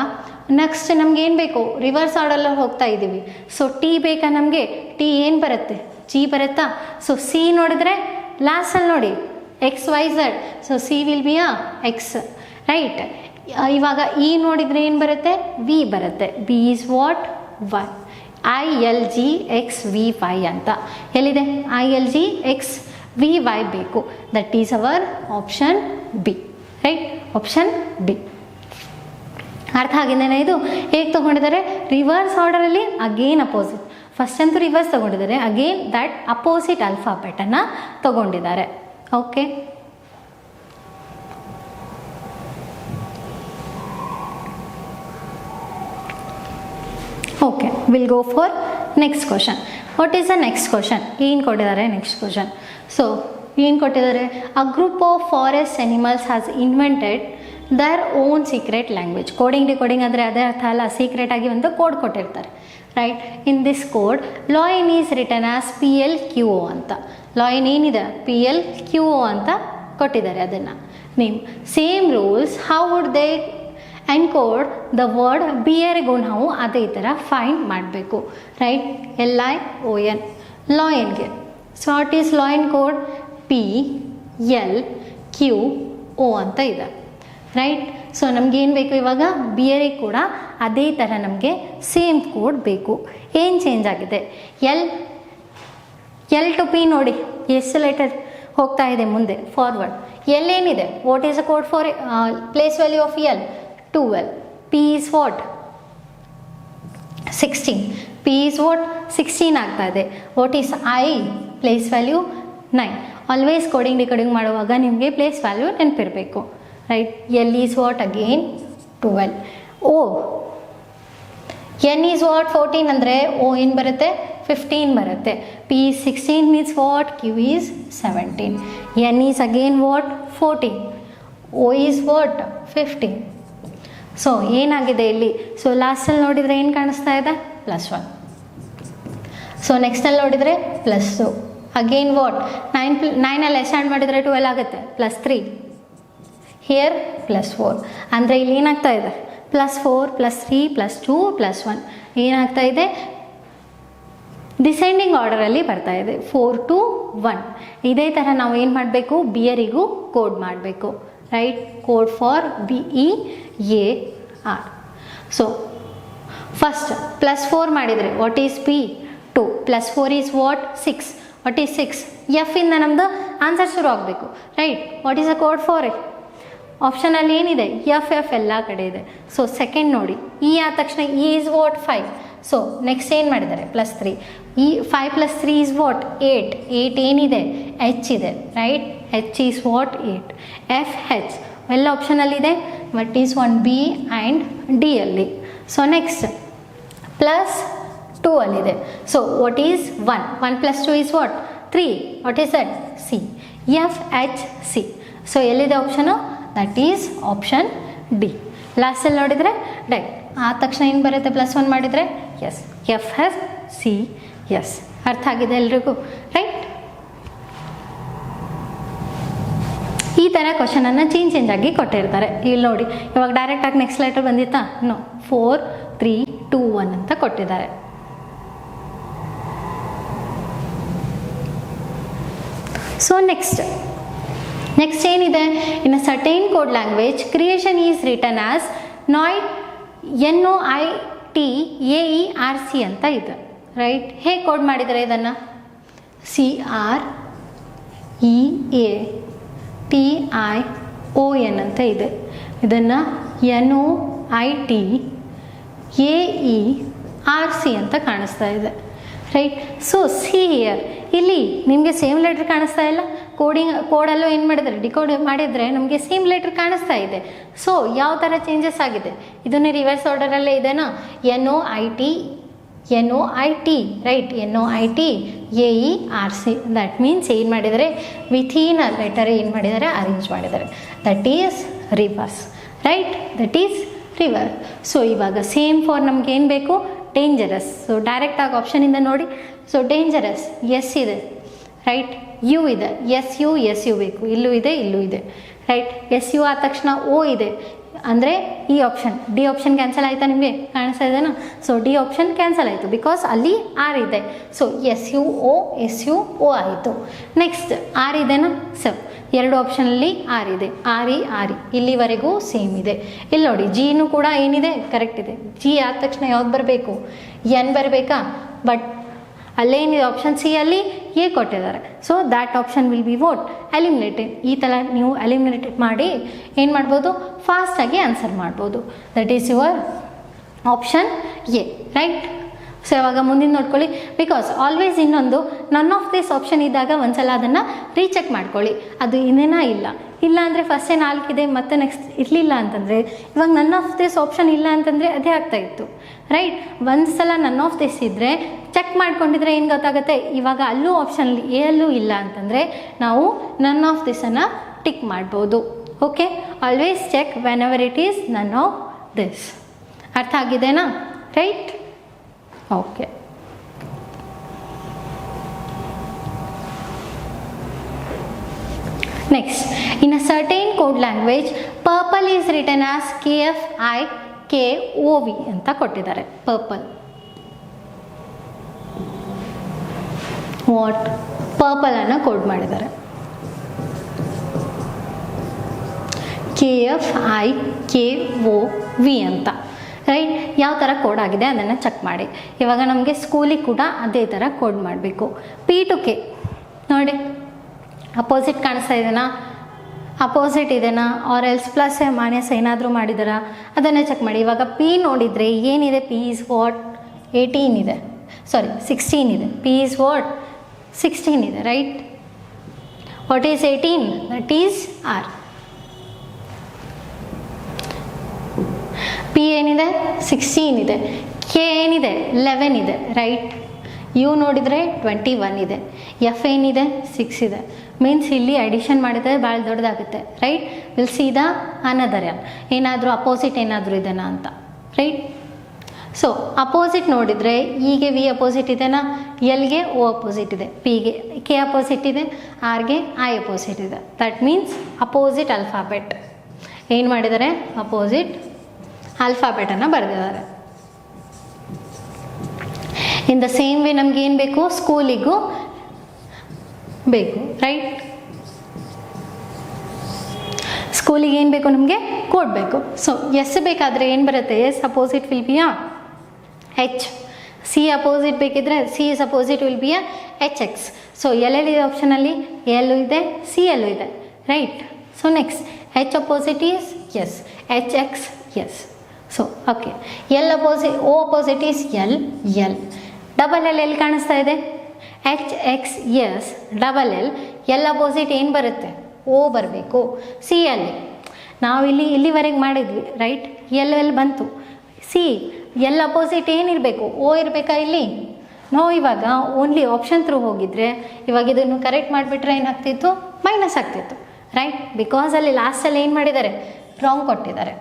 ನೆಕ್ಸ್ಟ್ ನಮ್ಗೆ ಏನು ಬೇಕು? ರಿವರ್ಸ್ ಆರ್ಡರಲ್ಲಿ ಹೋಗ್ತಾ ಇದ್ದೀವಿ. ಸೊ ಟಿ ಬೇಕಾ ನಮಗೆ? ಟಿ ಏನು ಬರುತ್ತೆ? ಜಿ ಬರುತ್ತಾ? ಸೊ ಸಿ ನೋಡಿದ್ರೆ ಲಾಸ್ಟಲ್ಲಿ ನೋಡಿ X Y Z. So C will be X, right. ಇವಾಗ ಇ ನೋಡಿದರೆ ಏನು ಬರುತ್ತೆ? ವಿ ಬರುತ್ತೆ. B is what? Y. I L G X V Y ಅಂತ ಎಲ್ಲಿದೆ? I L G X V Y ಬೇಕು. That is our option B, right. Option B. ಅರ್ಥ ಆಗಿದ್ದೇನೆ? ಇದು ಹೇಗೆ ತೊಗೊಂಡಿದ್ದಾರೆ? ರಿವರ್ಸ್ ಆರ್ಡರಲ್ಲಿ ಅಗೇನ್ ಅಪೋಸಿಟ್. ಫಸ್ಟ್ ಅಂತೂ ರಿವರ್ಸ್ ತೊಗೊಂಡಿದ್ದಾರೆ, ಅಗೇನ್ ದಟ್ ಅಪೋಸಿಟ್ ಆಲ್ಫಾಬೆಟನ್ನು ತೊಗೊಂಡಿದ್ದಾರೆ. Okay, okay, will go for next question. What is the next question? ಏನು ಕೊಟ್ಟಿದ್ದಾರೆ ನೆಕ್ಸ್ಟ್ ಕ್ವಶನ್? ಸೊ ಏನು ಕೊಟ್ಟಿದ್ದಾರೆ? A group of forest animals has invented their own secret language. Coding decoding ಅಂದರೆ ಅದೇ ಅರ್ಥ ಅಲ್ಲ, ಸೀಕ್ರೆಟ್ ಆಗಿ ಒಂದು ಕೋಡ್ ಕೊಟ್ಟಿರ್ತಾರೆ, right. In this code lion is return as PLQO ಅಂತ. ಲಾಯಿನ್ ಏನಿದೆ? PLQO ಅಂತ ಕೊಟ್ಟಿದ್ದಾರೆ ಅದನ್ನು name. Same rules, how would they encode the word ಬಿಯರ್ಗೂ ನಾವು ಅದೇ ಥರ ಫೈಂಡ್ ಮಾಡಬೇಕು, right. LION ಲಾಯನ್ಗೆ. So what is lion code? PLQO ಅಂತ ಇದೆ, ರೈಟ್. ಸೊ ನಮಗೇನು ಬೇಕು ಇವಾಗ? ಬಿಯರಿಗೆ ಕೂಡ ಅದೇ ಥರ ನಮಗೆ ಸೇಮ್ ಕೋಡ್ ಬೇಕು. ಏನು ಚೇಂಜ್ ಆಗಿದೆ? ಎಲ್ ಟು ಪಿ ನೋಡಿ ಎಷ್ಟು ಲೆಟರ್ ಹೋಗ್ತಾ ಇದೆ ಮುಂದೆ ಫಾರ್ವರ್ಡ್. ಎಲ್ ಏನಿದೆ? What is a code for place value of L? 12. P is what? 16. P is what? 16 ಆಗ್ತಾ ಇದೆ. What is I? Place value 9. Always coding decoding ಮಾಡುವಾಗ ನಿಮಗೆ ಪ್ಲೇಸ್ ವ್ಯಾಲ್ಯೂ ನೆನಪಿರಬೇಕು, right. L is what? Again 12. O N is what? 14 ಅಂದರೆ ಓ ಏನು ಬರುತ್ತೆ? 15 ಬರುತ್ತೆ. P is 16 means what? Q is 17. N is again what? 14. O is what? 15. So ಏನಾಗಿದೆ ಇಲ್ಲಿ, ಸೊ ಲಾಸ್ಟಲ್ಲಿ ನೋಡಿದರೆ ಏನು ಕಾಣಿಸ್ತಾ ಇದೆ, +1. ಸೊ ನೆಕ್ಸ್ಟಲ್ಲಿ ನೋಡಿದರೆ +2. ಅಗೇನ್ ವಾಟ್, 9 ಎಷ್ಟು ಆ್ಯಡ್ ಮಾಡಿದರೆ 12 ಆಗುತ್ತೆ, +3. ಹಿಯರ್ +4. ಅಂದರೆ ಇಲ್ಲಿ ಏನಾಗ್ತಾ ಇದೆ, +4 +3 +2 +1 ಏನಾಗ್ತಾ ಇದೆ, ಡಿಸೆಂಡಿಂಗ್ ಆರ್ಡರಲ್ಲಿ ಬರ್ತಾ ಇದೆ, 4 to 1. ಇದೇ ಥರ ನಾವು ಏನು ಮಾಡಬೇಕು, ಬಿಯರಿಗೂ ಕೋಡ್ ಮಾಡಬೇಕು, right, code for BEAR. So first +4 ಮಾಡಿದರೆ what is P, 2 +4 is what, 6. What is 6, F ಇಂದ ನಮ್ಮದು ಆನ್ಸರ್ ಶುರು ಆಗಬೇಕು, right. What is a code for it? ಆಪ್ಷನಲ್ಲಿ ಏನಿದೆ, FF ಎಲ್ಲ ಕಡೆ ಇದೆ. ಸೊ ಸೆಕೆಂಡ್ ನೋಡಿ, E ಆದ ತಕ್ಷಣ E is what, 5. So next ಏನು ಮಾಡಿದ್ದಾರೆ, +3. ಈ 5 + 3 ಈಸ್ ವಾಟ್, 8. 8 ಏನಿದೆ, H ಇದೆ, right. H is what, 8. FH ಎಲ್ಲ ಆಪ್ಷನಲ್ಲಿದೆ, but is one B and D ಅಲ್ಲಿ. ಸೊ ನೆಕ್ಸ್ಟ್ +2 ಅಲ್ಲಿದೆ. So what is 1, 1 + 2 is what, 3. What is that, C. FHC. So ಎಲ್ಲಿದೆ option, that is option D. ಲಾಸ್ಟಲ್ಲಿ ನೋಡಿದರೆ ರೈಟ್ ಆದ ತಕ್ಷಣ ಏನು ಬರುತ್ತೆ, +1 ಮಾಡಿದರೆ ಎಸ್, FFC. ಎಸ್, ಅರ್ಥ ಆಗಿದೆ ಎಲ್ರಿಗೂ, ರೈಟ್. ಈ ಥರ ಕ್ವಶನನ್ನು ಚೇಂಜ್ ಆಗಿ ಕೊಟ್ಟಿರ್ತಾರೆ. ಇಲ್ಲಿ ನೋಡಿ, ಇವಾಗ ಡೈರೆಕ್ಟಾಗಿ ನೆಕ್ಸ್ಟ್ ಲೆಟರ್ ಬಂದಿತ್ತಾ, ನೋ, 4 3 2 1 ಅಂತ ಕೊಟ್ಟಿದ್ದಾರೆ. ಸೊ ನೆಕ್ಸ್ಟ್ ಏನಿದೆ, in a certain code language creation is written as NOITAERC ಅಂತ ಇದೆ, ರೈಟ್. ಹೇಗೆ ಕೋಡ್ ಮಾಡಿದ್ದಾರೆ ಇದನ್ನು, CREATION ಅಂತ ಇದೆ, ಇದನ್ನು NOITAERC ಅಂತ ಕಾಣಿಸ್ತಾ ಇದೆ, ರೈಟ್. ಸೊ ಹಿಯರ್ ಇಲ್ಲಿ ನಿಮಗೆ ಸೇಮ್ ಲೆಟ್ರ್ ಕಾಣಿಸ್ತಾ ಇಲ್ಲ, ಕೋಡಲ್ಲೂ ಏನು ಮಾಡಿದರೆ, ಡಿಕೋಡ್ ಮಾಡಿದರೆ ನಮಗೆ ಸೇಮ್ ಲೆಟ್ರ್ ಕಾಣಿಸ್ತಾ ಇದೆ. ಸೊ ಯಾವ ಥರ ಚೇಂಜಸ್ ಆಗಿದೆ, ಇದನ್ನು ರಿವರ್ಸ್ ಆರ್ಡರಲ್ಲೇ ಇದೆನಾ, NOIT right, NOITAERC. That means ಏನು ಮಾಡಿದರೆ, ವಿಥಿನ್ ಅ ಲೆಟರ್ ಏನು ಮಾಡಿದ್ದಾರೆ, ಅರೇಂಜ್ ಮಾಡಿದ್ದಾರೆ, that is reverse, right, that is reverse. So ಇವಾಗ ಸೇಮ್ ಫಾರ್ ನಮ್ಗೆ ಏನು ಬೇಕು, ಡೇಂಜರಸ್. ಸೊ ಡೈರೆಕ್ಟಾಗಿ ಆಪ್ಷನಿಂದ ನೋಡಿ, ಸೊ ಡೇಂಜರಸ್ ಎಸ್ ಇದೆ, ರೈಟ್. ಯು ಇದೆ, ಎಸ್ ಯು ಬೇಕು, ಇಲ್ಲೂ ಇದೆ, ಇಲ್ಲೂ ಇದೆ, ರೈಟ್. SU ಆದ ತಕ್ಷಣ O ಇದೆ, ಅಂದರೆ ಈ ಆಪ್ಷನ್, ಡಿ ಆಪ್ಷನ್ ಕ್ಯಾನ್ಸಲ್ ಆಯಿತಾ, ನಿಮಗೆ ಕಾಣಿಸ್ತಾ ಇದೆನಾ. ಸೊ ಡಿ ಆಪ್ಷನ್ ಕ್ಯಾನ್ಸಲ್ ಆಯಿತು, ಬಿಕಾಸ್ ಅಲ್ಲಿ R ಇದೆ. ಸೊ SU O ಆಯಿತು. ನೆಕ್ಸ್ಟ್ R ಇದೆನಾ, ಸೊ ಎರಡು ಆಪ್ಷನಲ್ಲಿ R ಇದೆ, RE ಇಲ್ಲಿವರೆಗೂ ಸೇಮ್ ಇದೆ. ಇಲ್ಲಿ ನೋಡಿ, Gನೂ ಕೂಡ ಏನಿದೆ, ಕರೆಕ್ಟ್ ಇದೆ. G ಆದ ತಕ್ಷಣ ಯಾವ್ದು ಬರಬೇಕು, N ಬರಬೇಕಾ, ಬಟ್ ಅಲ್ಲೇನಿದೆ ಆಪ್ಷನ್ ಸಿ ಅಲ್ಲಿ ಎ ಕೊಟ್ಟಿದ್ದಾರೆ. So that option will be what, eliminated. ಈ ಥರ ನೀವು ಎಲಿಮಿನೇಟೆಡ್ ಮಾಡಿ ಏನು ಮಾಡ್ಬೋದು, ಫಾಸ್ಟಾಗಿ ಆನ್ಸರ್ ಮಾಡ್ಬೋದು. That is your option A, right. So ಇವಾಗ ಮುಂದಿನ ನೋಡ್ಕೊಳ್ಳಿ, ಬಿಕಾಸ್ ಆಲ್ವೇಸ್ ಇನ್ನೊಂದು ನನ್ ಆಫ್ ದಿಸ್ ಆಪ್ಷನ್ ಇದ್ದಾಗ ಒಂದ್ಸಲ ಅದನ್ನು ರೀಚೆಕ್ ಮಾಡ್ಕೊಳ್ಳಿ, ಅದು ಇನ್ನೇನಾ ಇಲ್ಲ ಅಂದರೆ ಫಸ್ಟೇ 4 ಇದೆ, ಮತ್ತೆ ನೆಕ್ಸ್ಟ್ ಇರಲಿಲ್ಲ ಅಂತಂದರೆ, ಇವಾಗ ನನ್ ಆಫ್ ದಿಸ್ ಆಪ್ಷನ್ ಇಲ್ಲ ಅಂತಂದರೆ ಅದೇ ಆಗ್ತಾಯಿತ್ತು, ರೈಟ್. ಒಂದು ಸಲ ನನ್ ಆಫ್ ದಿಸ್ ಇದ್ದರೆ ಚೆಕ್ ಮಾಡ್ಕೊಂಡಿದ್ರೆ ಏನು ಗೊತ್ತಾಗುತ್ತೆ, ಇವಾಗ ಅಲ್ಲೂ ಆಪ್ಷನ್ ಎ ಅಲ್ಲೂ ಇಲ್ಲ ಅಂತಂದರೆ ನಾವು ನನ್ ಆಫ್ ದಿಸನ್ನು ಟಿಕ್ ಮಾಡ್ಬೋದು. Okay, always check whenever it is none of this. ಅರ್ಥ ಆಗಿದೆನಾ, right. Okay, next, in a certain code language purple is written as KFIKOV ಅಂತ ಕೊಟ್ಟಿದ್ದಾರೆ. ಪರ್ಪಲ್ ವಾಟ್, ಪರ್ಪಲ್ ಅನ್ನು ಕೋಡ್ ಮಾಡಿದ್ದಾರೆ, KFIKOV ಅಂತ, ರೈಟ್. ಯಾವ ಥರ ಕೋಡ್ ಆಗಿದೆ ಅದನ್ನು ಚೆಕ್ ಮಾಡಿ. ಇವಾಗ ನಮಗೆ ಸ್ಕೂಲಿಗೆ ಕೂಡ ಅದೇ ಥರ ಕೋಡ್ ಮಾಡಬೇಕು. P to K ನೋಡಿ, ಅಪೋಸಿಟ್ ಕಾಣಿಸ್ತಾ ಇದೆನಾ, ಅಪೋಸಿಟ್ ಇದೆನಾ, ಆರ್ ಎಲ್ಸ್ ಪ್ಲಸ್ ಮೈನಸ್ ಏನಾದರೂ ಮಾಡಿದಾರಾ ಅದನ್ನು ಚೆಕ್ ಮಾಡಿ. ಇವಾಗ P ನೋಡಿದರೆ ಏನಿದೆ, P ಈಸ್ ವಾಟ್ 18 ಇದೆ, ಸಾರಿ 16 ಇದೆ, P ಈಸ್ ವಾಟ್ 16 ಇದೆ, right. What is 18, that is R. P ಏನಿದೆ 16 ಇದೆ, K ಏನಿದೆ 11 ಇದೆ, ರೈಟ್. ಯು ನೋಡಿದರೆ 21 ಇದೆ, ಎಫ್ ಏನಿದೆ 6 ಇದೆ. ಮೀನ್ಸ್ ಇಲ್ಲಿ ಅಡಿಷನ್ ಮಾಡಿದರೆ ಭಾಳ ದೊಡ್ಡದಾಗುತ್ತೆ, right. Will see the another L, ಏನಾದರೂ ಅಪೋಸಿಟ್ ಏನಾದರೂ ಇದೆನಾ ಅಂತ, ರೈಟ್. ಸೊ ಅಪೋಸಿಟ್ ನೋಡಿದರೆ ಇಗೆ ವಿ ಅಪೋಸಿಟ್ ಇದೆನಾ, ಎಲ್ಗೆ ಓ ಅಪೋಸಿಟ್ ಇದೆ, ಪಿಗೆ ಕೆ ಅಪೋಸಿಟ್ ಇದೆ, ಆರ್ಗೆ ಐ ಅಪೋಸಿಟ್ ಇದೆ. ದಟ್ ಮೀನ್ಸ್ ಅಪೋಸಿಟ್ ಅಲ್ಫಾಬೆಟ್ ಏನು ಮಾಡಿದ್ದಾರೆ, ಅಪೋಸಿಟ್ ಆಲ್ಫಾಬೆಟನ್ನು ಬರೆದಿದ್ದಾರೆ. ಇನ್ ದ ಸೇಮ್ ವೇ ನಮ್ಗೆ ಏನು ಬೇಕು, ಸ್ಕೂಲಿಗೂ ಬೇಕು, ರೈಟ್. ಸ್ಕೂಲಿಗೆ ಏನು ಬೇಕು ನಮಗೆ, ಕೋಡ್ ಬೇಕು. ಸೊ ಎಸ್ ಬೇಕಾದರೆ ಏನು ಬರುತ್ತೆ, S opposite will be a H. C opposite ಬೇಕಿದ್ರೆ C is opposite will be a H X. So ಎಲ್ಲೆಲ್ಲಿದೆ ಆಪ್ಷನಲ್ಲಿ, ಎಲ್ಲೂ ಇದೆ, ಸಿ ಎಲ್ಲೂ ಇದೆ, right. So next H opposite is S, H X S. So okay, L opposite O opposite is L, L. Double L ಎಲ್ಲಿ ಕಾಣಿಸ್ತಾ ಇದೆ, H X S double L. L opposite ಏನು ಬರುತ್ತೆ, ಓ ಬರಬೇಕು. ಸಿ ಅಲ್ಲಿ ನಾವಿಲ್ಲಿ ಇಲ್ಲಿವರೆಗೆ ಮಾಡಿದ್ವಿ, ರೈಟ್. ಎಲ್ ಬಂತು. ಸಿ ಎಲ್ ಅಪೋಸಿಟ್ ಏನಿರಬೇಕು, ಓ ಇರಬೇಕಾ ಇಲ್ಲಿ, ನೋ. ಇವಾಗ ಓನ್ಲಿ ಆಪ್ಷನ್ ಥ್ರೂ ಹೋಗಿದ್ರೆ ಇವಾಗ ಇದನ್ನು ಕರೆಕ್ಟ್ ಮಾಡಿಬಿಟ್ರೆ ಏನಾಗ್ತಿತ್ತು, ಮೈನಸ್ ಆಗ್ತಿತ್ತು, ರೈಟ್. ಬಿಕಾಸ್ ಅಲ್ಲಿ ಲಾಸ್ಟಲ್ಲಿ ಏನು ಮಾಡಿದ್ದಾರೆ, ರಾಂಗ್ ಕೊಟ್ಟಿದ್ದಾರೆ,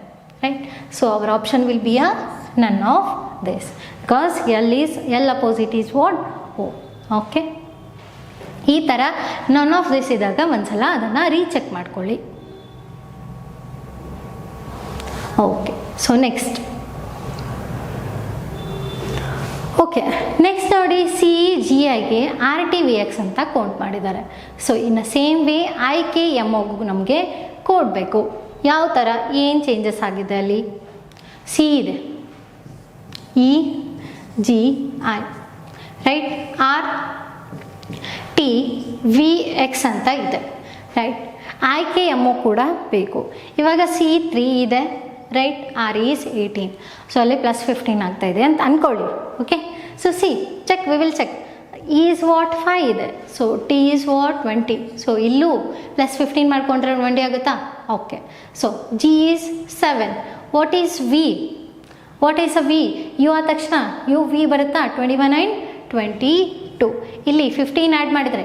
right. So our option will be a none of this, because L opposite is what, O. Okay, ಈ ಥರ ನನ್ ಆಫ್ ದಿಸ್ ಇದ್ದಾಗ ಒಂದ್ಸಲ ಅದನ್ನು ರೀಚೆಕ್ ಮಾಡ್ಕೊಳ್ಳಿ. Okay, so next okay next ನೋಡಿ, ಸಿ ಜಿ ಐಗೆ ಆರ್ ಟಿ ವಿ ಎಕ್ಸ್ ಅಂತ ಕೌಂಟ್ ಮಾಡಿದ್ದಾರೆ. ಸೊ ಇನ್ನು same way I K M ಓಗೂ ನಮಗೆ ಕೋಡ್ ಬೇಕು. ಯಾವ ಥರ, ಏನು ಚೇಂಜಸ್ ಆಗಿದೆ ಅಲ್ಲಿ, ಸಿ ಇದೆ, E G I, right. R T V X ಅಂತ ಇದೆ, right. I K M O ಕೂಡ ಬೇಕು. ಇವಾಗ ಸಿ 3 ಇದೆ, ರೈಟ್. R is 18. ಸೊ ಅಲ್ಲಿ +15 ಆಗ್ತಾ ಇದೆ ಅಂತ ಅಂದ್ಕೊಳ್ಳಿ. Okay, so C check, we will check. E is what 5 ಇದೆ, so T is what 20. So ಇಲ್ಲೂ +15 ಮಾಡಿಕೊಂಡ್ರೆ 20 ಆಗುತ್ತಾ, okay. So G is 7. What is V, what is a V, U ಆದ ತಕ್ಷಣ ಯು ವಿ ಬರುತ್ತಾ, 21 ಆ್ಯಂಡ್ 22. ಇಲ್ಲಿ 15 ಆ್ಯಡ್ ಮಾಡಿದರೆ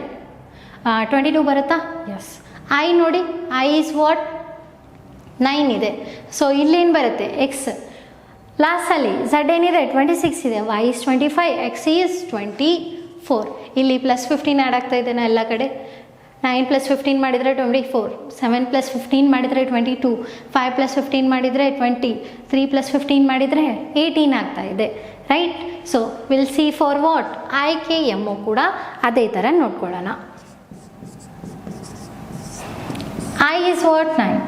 22 ಬರುತ್ತಾ, ಎಸ್. ಐ ನೋಡಿ, ಐ ಈಸ್ ವಾಟ್ 9 ಇದೆ. ಸೊ ಇಲ್ಲೇನು ಬರುತ್ತೆ, ಎಕ್ಸ್. ಲಾಸ್ಟಲ್ಲಿ ಝಡ್ ಏನಿದೆ 26 ಇದೆ, ವೈ ಈಸ್ 25, ಎಕ್ಸ್ ಈಸ್ 24. ಇಲ್ಲಿ +15 ಆ್ಯಡ್ ಆಗ್ತಾ ಇದೆನಾ ಎಲ್ಲ ಕಡೆ. 9 + 15 ಮಾಡಿದರೆ 24, 7 + 15 ಮಾಡಿದರೆ 22, 5 + 15 ಮಾಡಿದರೆ 20, 3 + 15 ಮಾಡಿದರೆ 18 ಆಗ್ತಾ ಇದೆ, right. So will see for what, I K M O ಕೂಡ ಅದೇ ಥರ ನೋಡ್ಕೊಳ್ಳೋಣ. ಐ ಈಸ್ ವಾಟ್ 9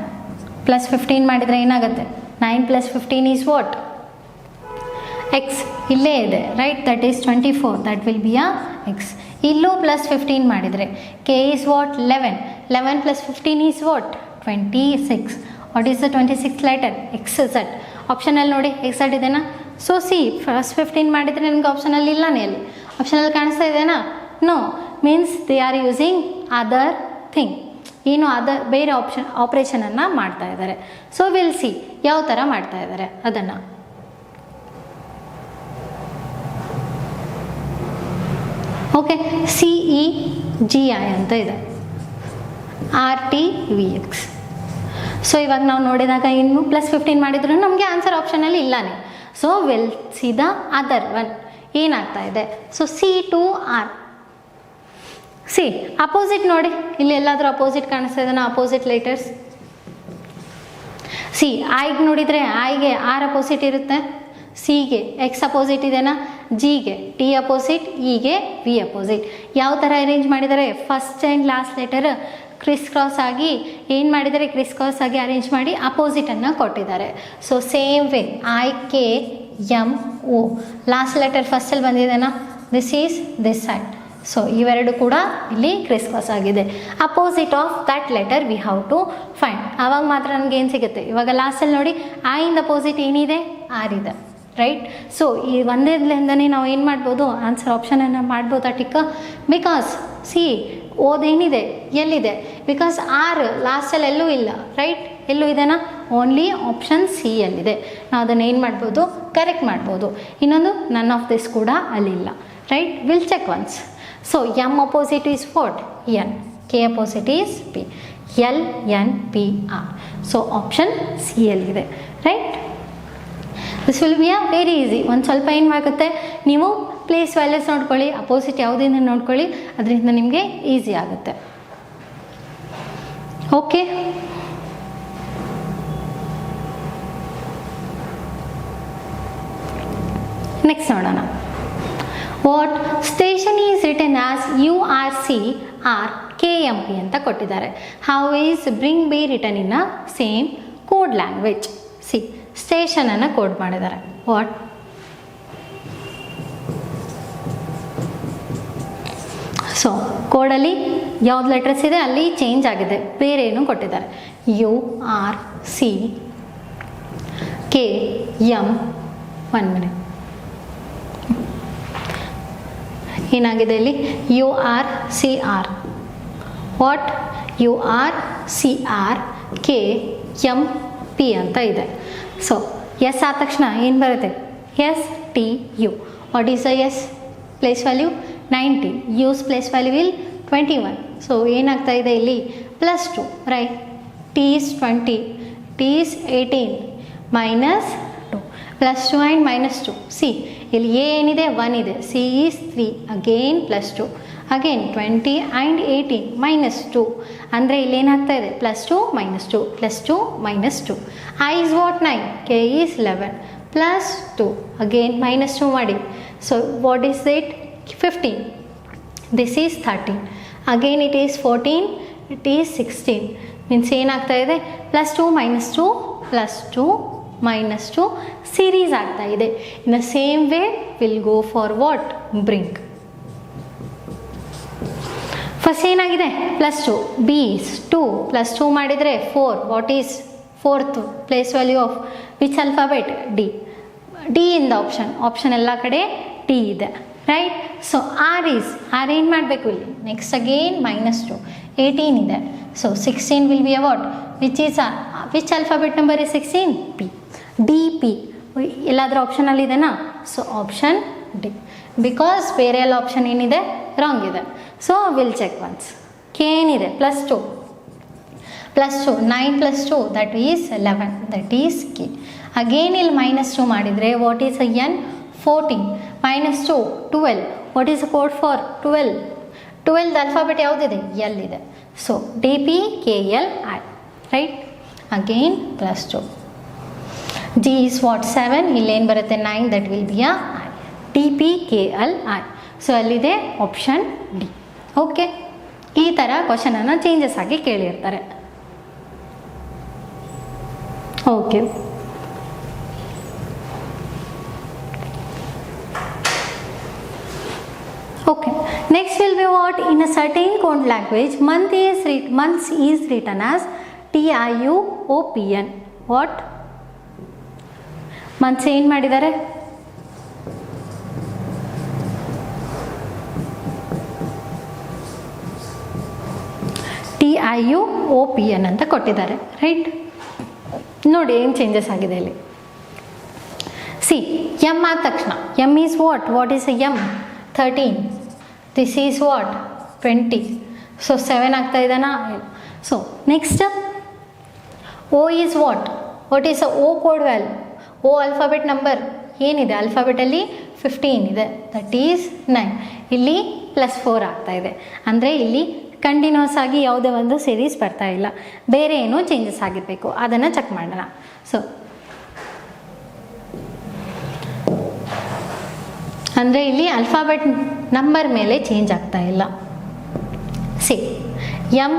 + 15 ಮಾಡಿದರೆ ಏನಾಗುತ್ತೆ, 9 + 15 ಈಸ್ ವಾಟ್, ಎಕ್ಸ್. ಇಲ್ಲೇ ಇದೆ, right. That is 24, that will be a X. ಇಲ್ಲೂ +15 ಮಾಡಿದರೆ K is what 11, 11 + 15 is what 26. What is the 26th letter, X Z. ಆಪ್ಷನಲ್ಲಿ ನೋಡಿ ಎಕ್ಸ್ ಝಡ್ ಇದೆನಾ. ಸೊ ಸಿ +15 ಮಾಡಿದರೆ ನಿಮ್ಗೆ ಆಪ್ಷನಲ್ಲಿ ಇಲ್ಲನೇ, ಅಲ್ಲಿ ಆಪ್ಷನಲ್ಲಿ ಕಾಣಿಸ್ತಾ ಇದೆನಾ, no. Means they are using other thing, ಏನು ಅದರ್ ಬೇರೆ ಆಪ್ರೇಷನನ್ನು ಮಾಡ್ತಾ ಇದ್ದಾರೆ. ಸೊ ವಿಲ್ ಸಿ ಯಾವ ಥರ ಮಾಡ್ತಾ ಇದ್ದಾರೆ ಅದನ್ನು. Okay, C E G I ಅಂತ ಇದೆ, R T V X. So ಇವಾಗ ನಾವು ನೋಡಿದಾಗ ಇನ್ನು +15 ಮಾಡಿದ್ರು ನಮಗೆ ಆನ್ಸರ್ ಆಪ್ಷನಲ್ಲಿ ಇಲ್ಲನೇ. So will see the other one ಏನಾಗ್ತಾ ಇದೆ. So C to R. C opposite ನೋಡಿ, ಇಲ್ಲಿ ಎಲ್ಲಾದರೂ ಅಪೋಸಿಟ್ ಕಾಣಿಸ್ತಾ ಇದೆನಾ, ಅಪೋಸಿಟ್ ಲೆಟರ್ಸ್. ಸಿ ಐಗೆ ನೋಡಿದರೆ ಐಗೆ ಆರ್ ಅಪೋಸಿಟ್ ಇರುತ್ತೆ, ಸಿಗೆ ಎಕ್ಸ್ ಅಪೋಸಿಟ್ ಇದೆನಾ, ಜಿಗೆ ಟಿ ಅಪೋಸಿಟ್, ಇಗೆ ವಿ ಅಪೋಸಿಟ್. ಯಾವ ಥರ ಅರೇಂಜ್ ಮಾಡಿದ್ದಾರೆ, first and last letter criss cross ಆಗಿ ಏನು ಮಾಡಿದ್ದಾರೆ, ಕ್ರಿಸ್ ಕ್ರಾಸ್ ಆಗಿ ಅರೇಂಜ್ ಮಾಡಿ ಅಪೋಸಿಟನ್ನು ಕೊಟ್ಟಿದ್ದಾರೆ. So same way I K M O, last letter ಫಸ್ಟಲ್ಲಿ ಬಂದಿದೆನಾ, this is this side. So ಇವೆರಡು ಕೂಡ ಇಲ್ಲಿ ಕ್ರಿಸ್ ಕ್ರಾಸ್ ಆಗಿದೆ. Opposite of that letter we have to find. ಆವಾಗ ಮಾತ್ರ ನಮ್ಗೆ ಏನು ಸಿಗುತ್ತೆ. ಇವಾಗ ಲಾಸ್ಟಲ್ಲಿ ನೋಡಿ ಐ ಇಂದ ಅಪೋಸಿಟ್ ಏನಿದೆ, ಆರ್ ಇದೆ, ರೈಟ್. ಸೊ ಈ ಒಂದೇದಿಂದನೇ ನಾವು ಏನು ಮಾಡ್ಬೋದು, ಆನ್ಸರ್ ಆಪ್ಷನನ್ನು ಮಾಡ್ಬೋದಾ ಟಿಕ್ಕ. ಬಿಕಾಸ್ ಸಿ ಓದೇನಿದೆ ಎಲ್ಲಿದೆ, ಬಿಕಾಸ್ ಆರ್ ಲಾಸ್ಟಲ್ಲಿ ಎಲ್ಲೂ ಇಲ್ಲ, ರೈಟ್. ಎಲ್ಲೂ ಇದೆನಾ, ಓನ್ಲಿ ಆಪ್ಷನ್ ಸಿ ಯಲ್ಲಿದೆ. ನಾವು ಅದನ್ನು ಏನು ಮಾಡ್ಬೋದು, ಕರೆಕ್ಟ್ ಮಾಡ್ಬೋದು. ಇನ್ನೊಂದು ನನ್ ಆಫ್ ದಿಸ್ ಕೂಡ ಅಲ್ಲಿಲ್ಲ, right? We'll check once. So M opposite is what? N. K opposite is P. L, N, P, R. So option C ಇದೆ, right? This will be a very easy. ಒಂದು ಸ್ವಲ್ಪ ಏನು ಆಗುತ್ತೆ, ನೀವು ಪ್ಲೇಸ್ ವ್ಯಾಲ್ಯೂಸ್ ನೋಡ್ಕೊಳ್ಳಿ, ಅಪೋಸಿಟ್ ಯಾವುದನ್ನು ನೋಡ್ಕೊಳ್ಳಿ, ಅದರಿಂದ ನಿಮಗೆ ಈಸಿ ಆಗುತ್ತೆ. ಓಕೆ, ನೆಕ್ಸ್ಟ್ ನೋಡೋಣ. What station is written as URC or KMP ಅಂತ ಕೊಟ್ಟಿದ್ದಾರೆ. How is bring be written in a same code language? See, ಸ್ಟೇಷನನ್ನು ಕೋಡ್ ಮಾಡಿದ್ದಾರೆ. ವಾಟ್? ಸೊ ಕೋಡಲ್ಲಿ ಯಾವ್ದು ಲೆಟರ್ಸ್ ಇದೆ ಅಲ್ಲಿ ಚೇಂಜ್ ಆಗಿದೆ, ಬೇರೆ ಏನು ಕೊಟ್ಟಿದ್ದಾರೆ. URC KM. 1 minute. ಏನಾಗಿದೆ ಇಲ್ಲಿ? URCR. ವಾಟ್? URCR KMP ಅಂತ ಇದೆ. ಸೊ ಎಸ್ ಆದ ತಕ್ಷಣ ಏನು ಬರುತ್ತೆ? STU. What is the S place value? 90. U's place value will 21. So ಏನಾಗ್ತಾ ಇದೆ ಇಲ್ಲಿ? +2, right? T is 20, T is 18, -2, +2 and -2. C, ಇಲ್ಲಿ A ಏನಿದೆ? 1 ಇದೆ. C is 3, again +2, again 20 and 18, -2. ಅಂದರೆ ಇಲ್ಲಿ ಏನಾಗ್ತಾ ಇದೆ? +2, -2, +2, -2. I is what? 9. K is 11, +2, again -2 ಮಾಡಿ. So what is it? 15. This is 13. Again it is 14, it is 16. Means ಏನಾಗ್ತಾ ಇದೆ? +2, -2, +2, -2 ಸೀರೀಸ್ ಆಗ್ತಾ ಇದೆ. ಇನ್ the same way will go for what? Brink. First ಏನಾಗಿದೆ? +2. B is 2, +2 ಮಾಡಿದರೆ 4. What is fourth place value of which alphabet? D. D in the option ಎಲ್ಲ ಕಡೆ D ಇದೆ, ರೈಟ್? ಸೊ R ಏನು ಮಾಡಬೇಕು ಇಲ್ಲಿ? ನೆಕ್ಸ್ಟ್ ಅಗೇನ್ -2, 18 ಇದೆ. So 16 will be a what? Which alphabet number is 16? P. DP ಎಲ್ಲಾದರೂ ಆಪ್ಷನಲ್ಲಿ ಇದೆನಾ? ಸೊ ಆಪ್ಷನ್ ಡಿ, ಬಿಕಾಸ್ ಬೇರೆ ಎಲ್ಲ ಆಪ್ಷನ್ ಏನಿದೆ? ರಾಂಗ್ ಇದೆ. So will check once. K ಏನಿದೆ? +2, 9 + 2 that is 11, that is K. Again ಇಲ್ಲಿ -2 ಮಾಡಿದರೆ what is N? 14, -2, 12. What is the code for 12? 12 alphabet ಯಾವುದಿದೆ? L ಇದೆ. So DP KLI, right? Again +2. G is what? 7. ಇಲ್ಲೇನು ಬರುತ್ತೆ? 9, that will be a I. DP KLI. So ಅಲ್ಲಿದೆ ಆಪ್ಷನ್ ಡಿ. ಓಕೆ, ಈ ಥರ ಕ್ವಶನನ್ನು ಚೇಂಜಸ್ ಆಗಿ ಕೇಳಿರ್ತಾರೆ. Okay, okay, next will be what? In a certain code language, months is written as TIUOPN. what? months ಏನು ಮಾಡಿದ್ದಾರೆ? TIUOPN ಅಂತ ಕೊಟ್ಟಿದ್ದಾರೆ, ರೈಟ್? ನೋಡಿ ಏನು ಚೇಂಜಸ್ ಆಗಿದೆ ಇಲ್ಲಿ. ಸಿ, M ಆದ ತಕ್ಷಣ M is what? What is a M? 13. This is what? 20. So 7 ಆಗ್ತಾ ಇದೆನಾ? So next O is what? What is a O code value? O alphabet number ಏನಿದೆ? ಅಲ್ಫಾಬೆಟಲ್ಲಿ 15 ಇದೆ, ದಟ್ ಈಸ್ 9. ಇಲ್ಲಿ +4 ಆಗ್ತಾ ಇದೆ. ಅಂದರೆ ಇಲ್ಲಿ ಕಂಟಿನ್ಯೂಸ್ ಆಗಿ ಯಾವುದೇ ಒಂದು ಸೀರೀಸ್ ಬರ್ತಾ ಇಲ್ಲ, ಬೇರೆ ಏನೋ ಚೇಂಜಸ್ ಆಗಿರಬೇಕು, ಅದನ್ನು ಚೆಕ್ ಮಾಡೋಣ. ಸೊ ಅಂದರೆ ಇಲ್ಲಿ ಅಲ್ಫಾಬೆಟ್ ನಂಬರ್ ಮೇಲೆ ಚೇಂಜ್ ಆಗ್ತಾ ಇಲ್ಲ. C, M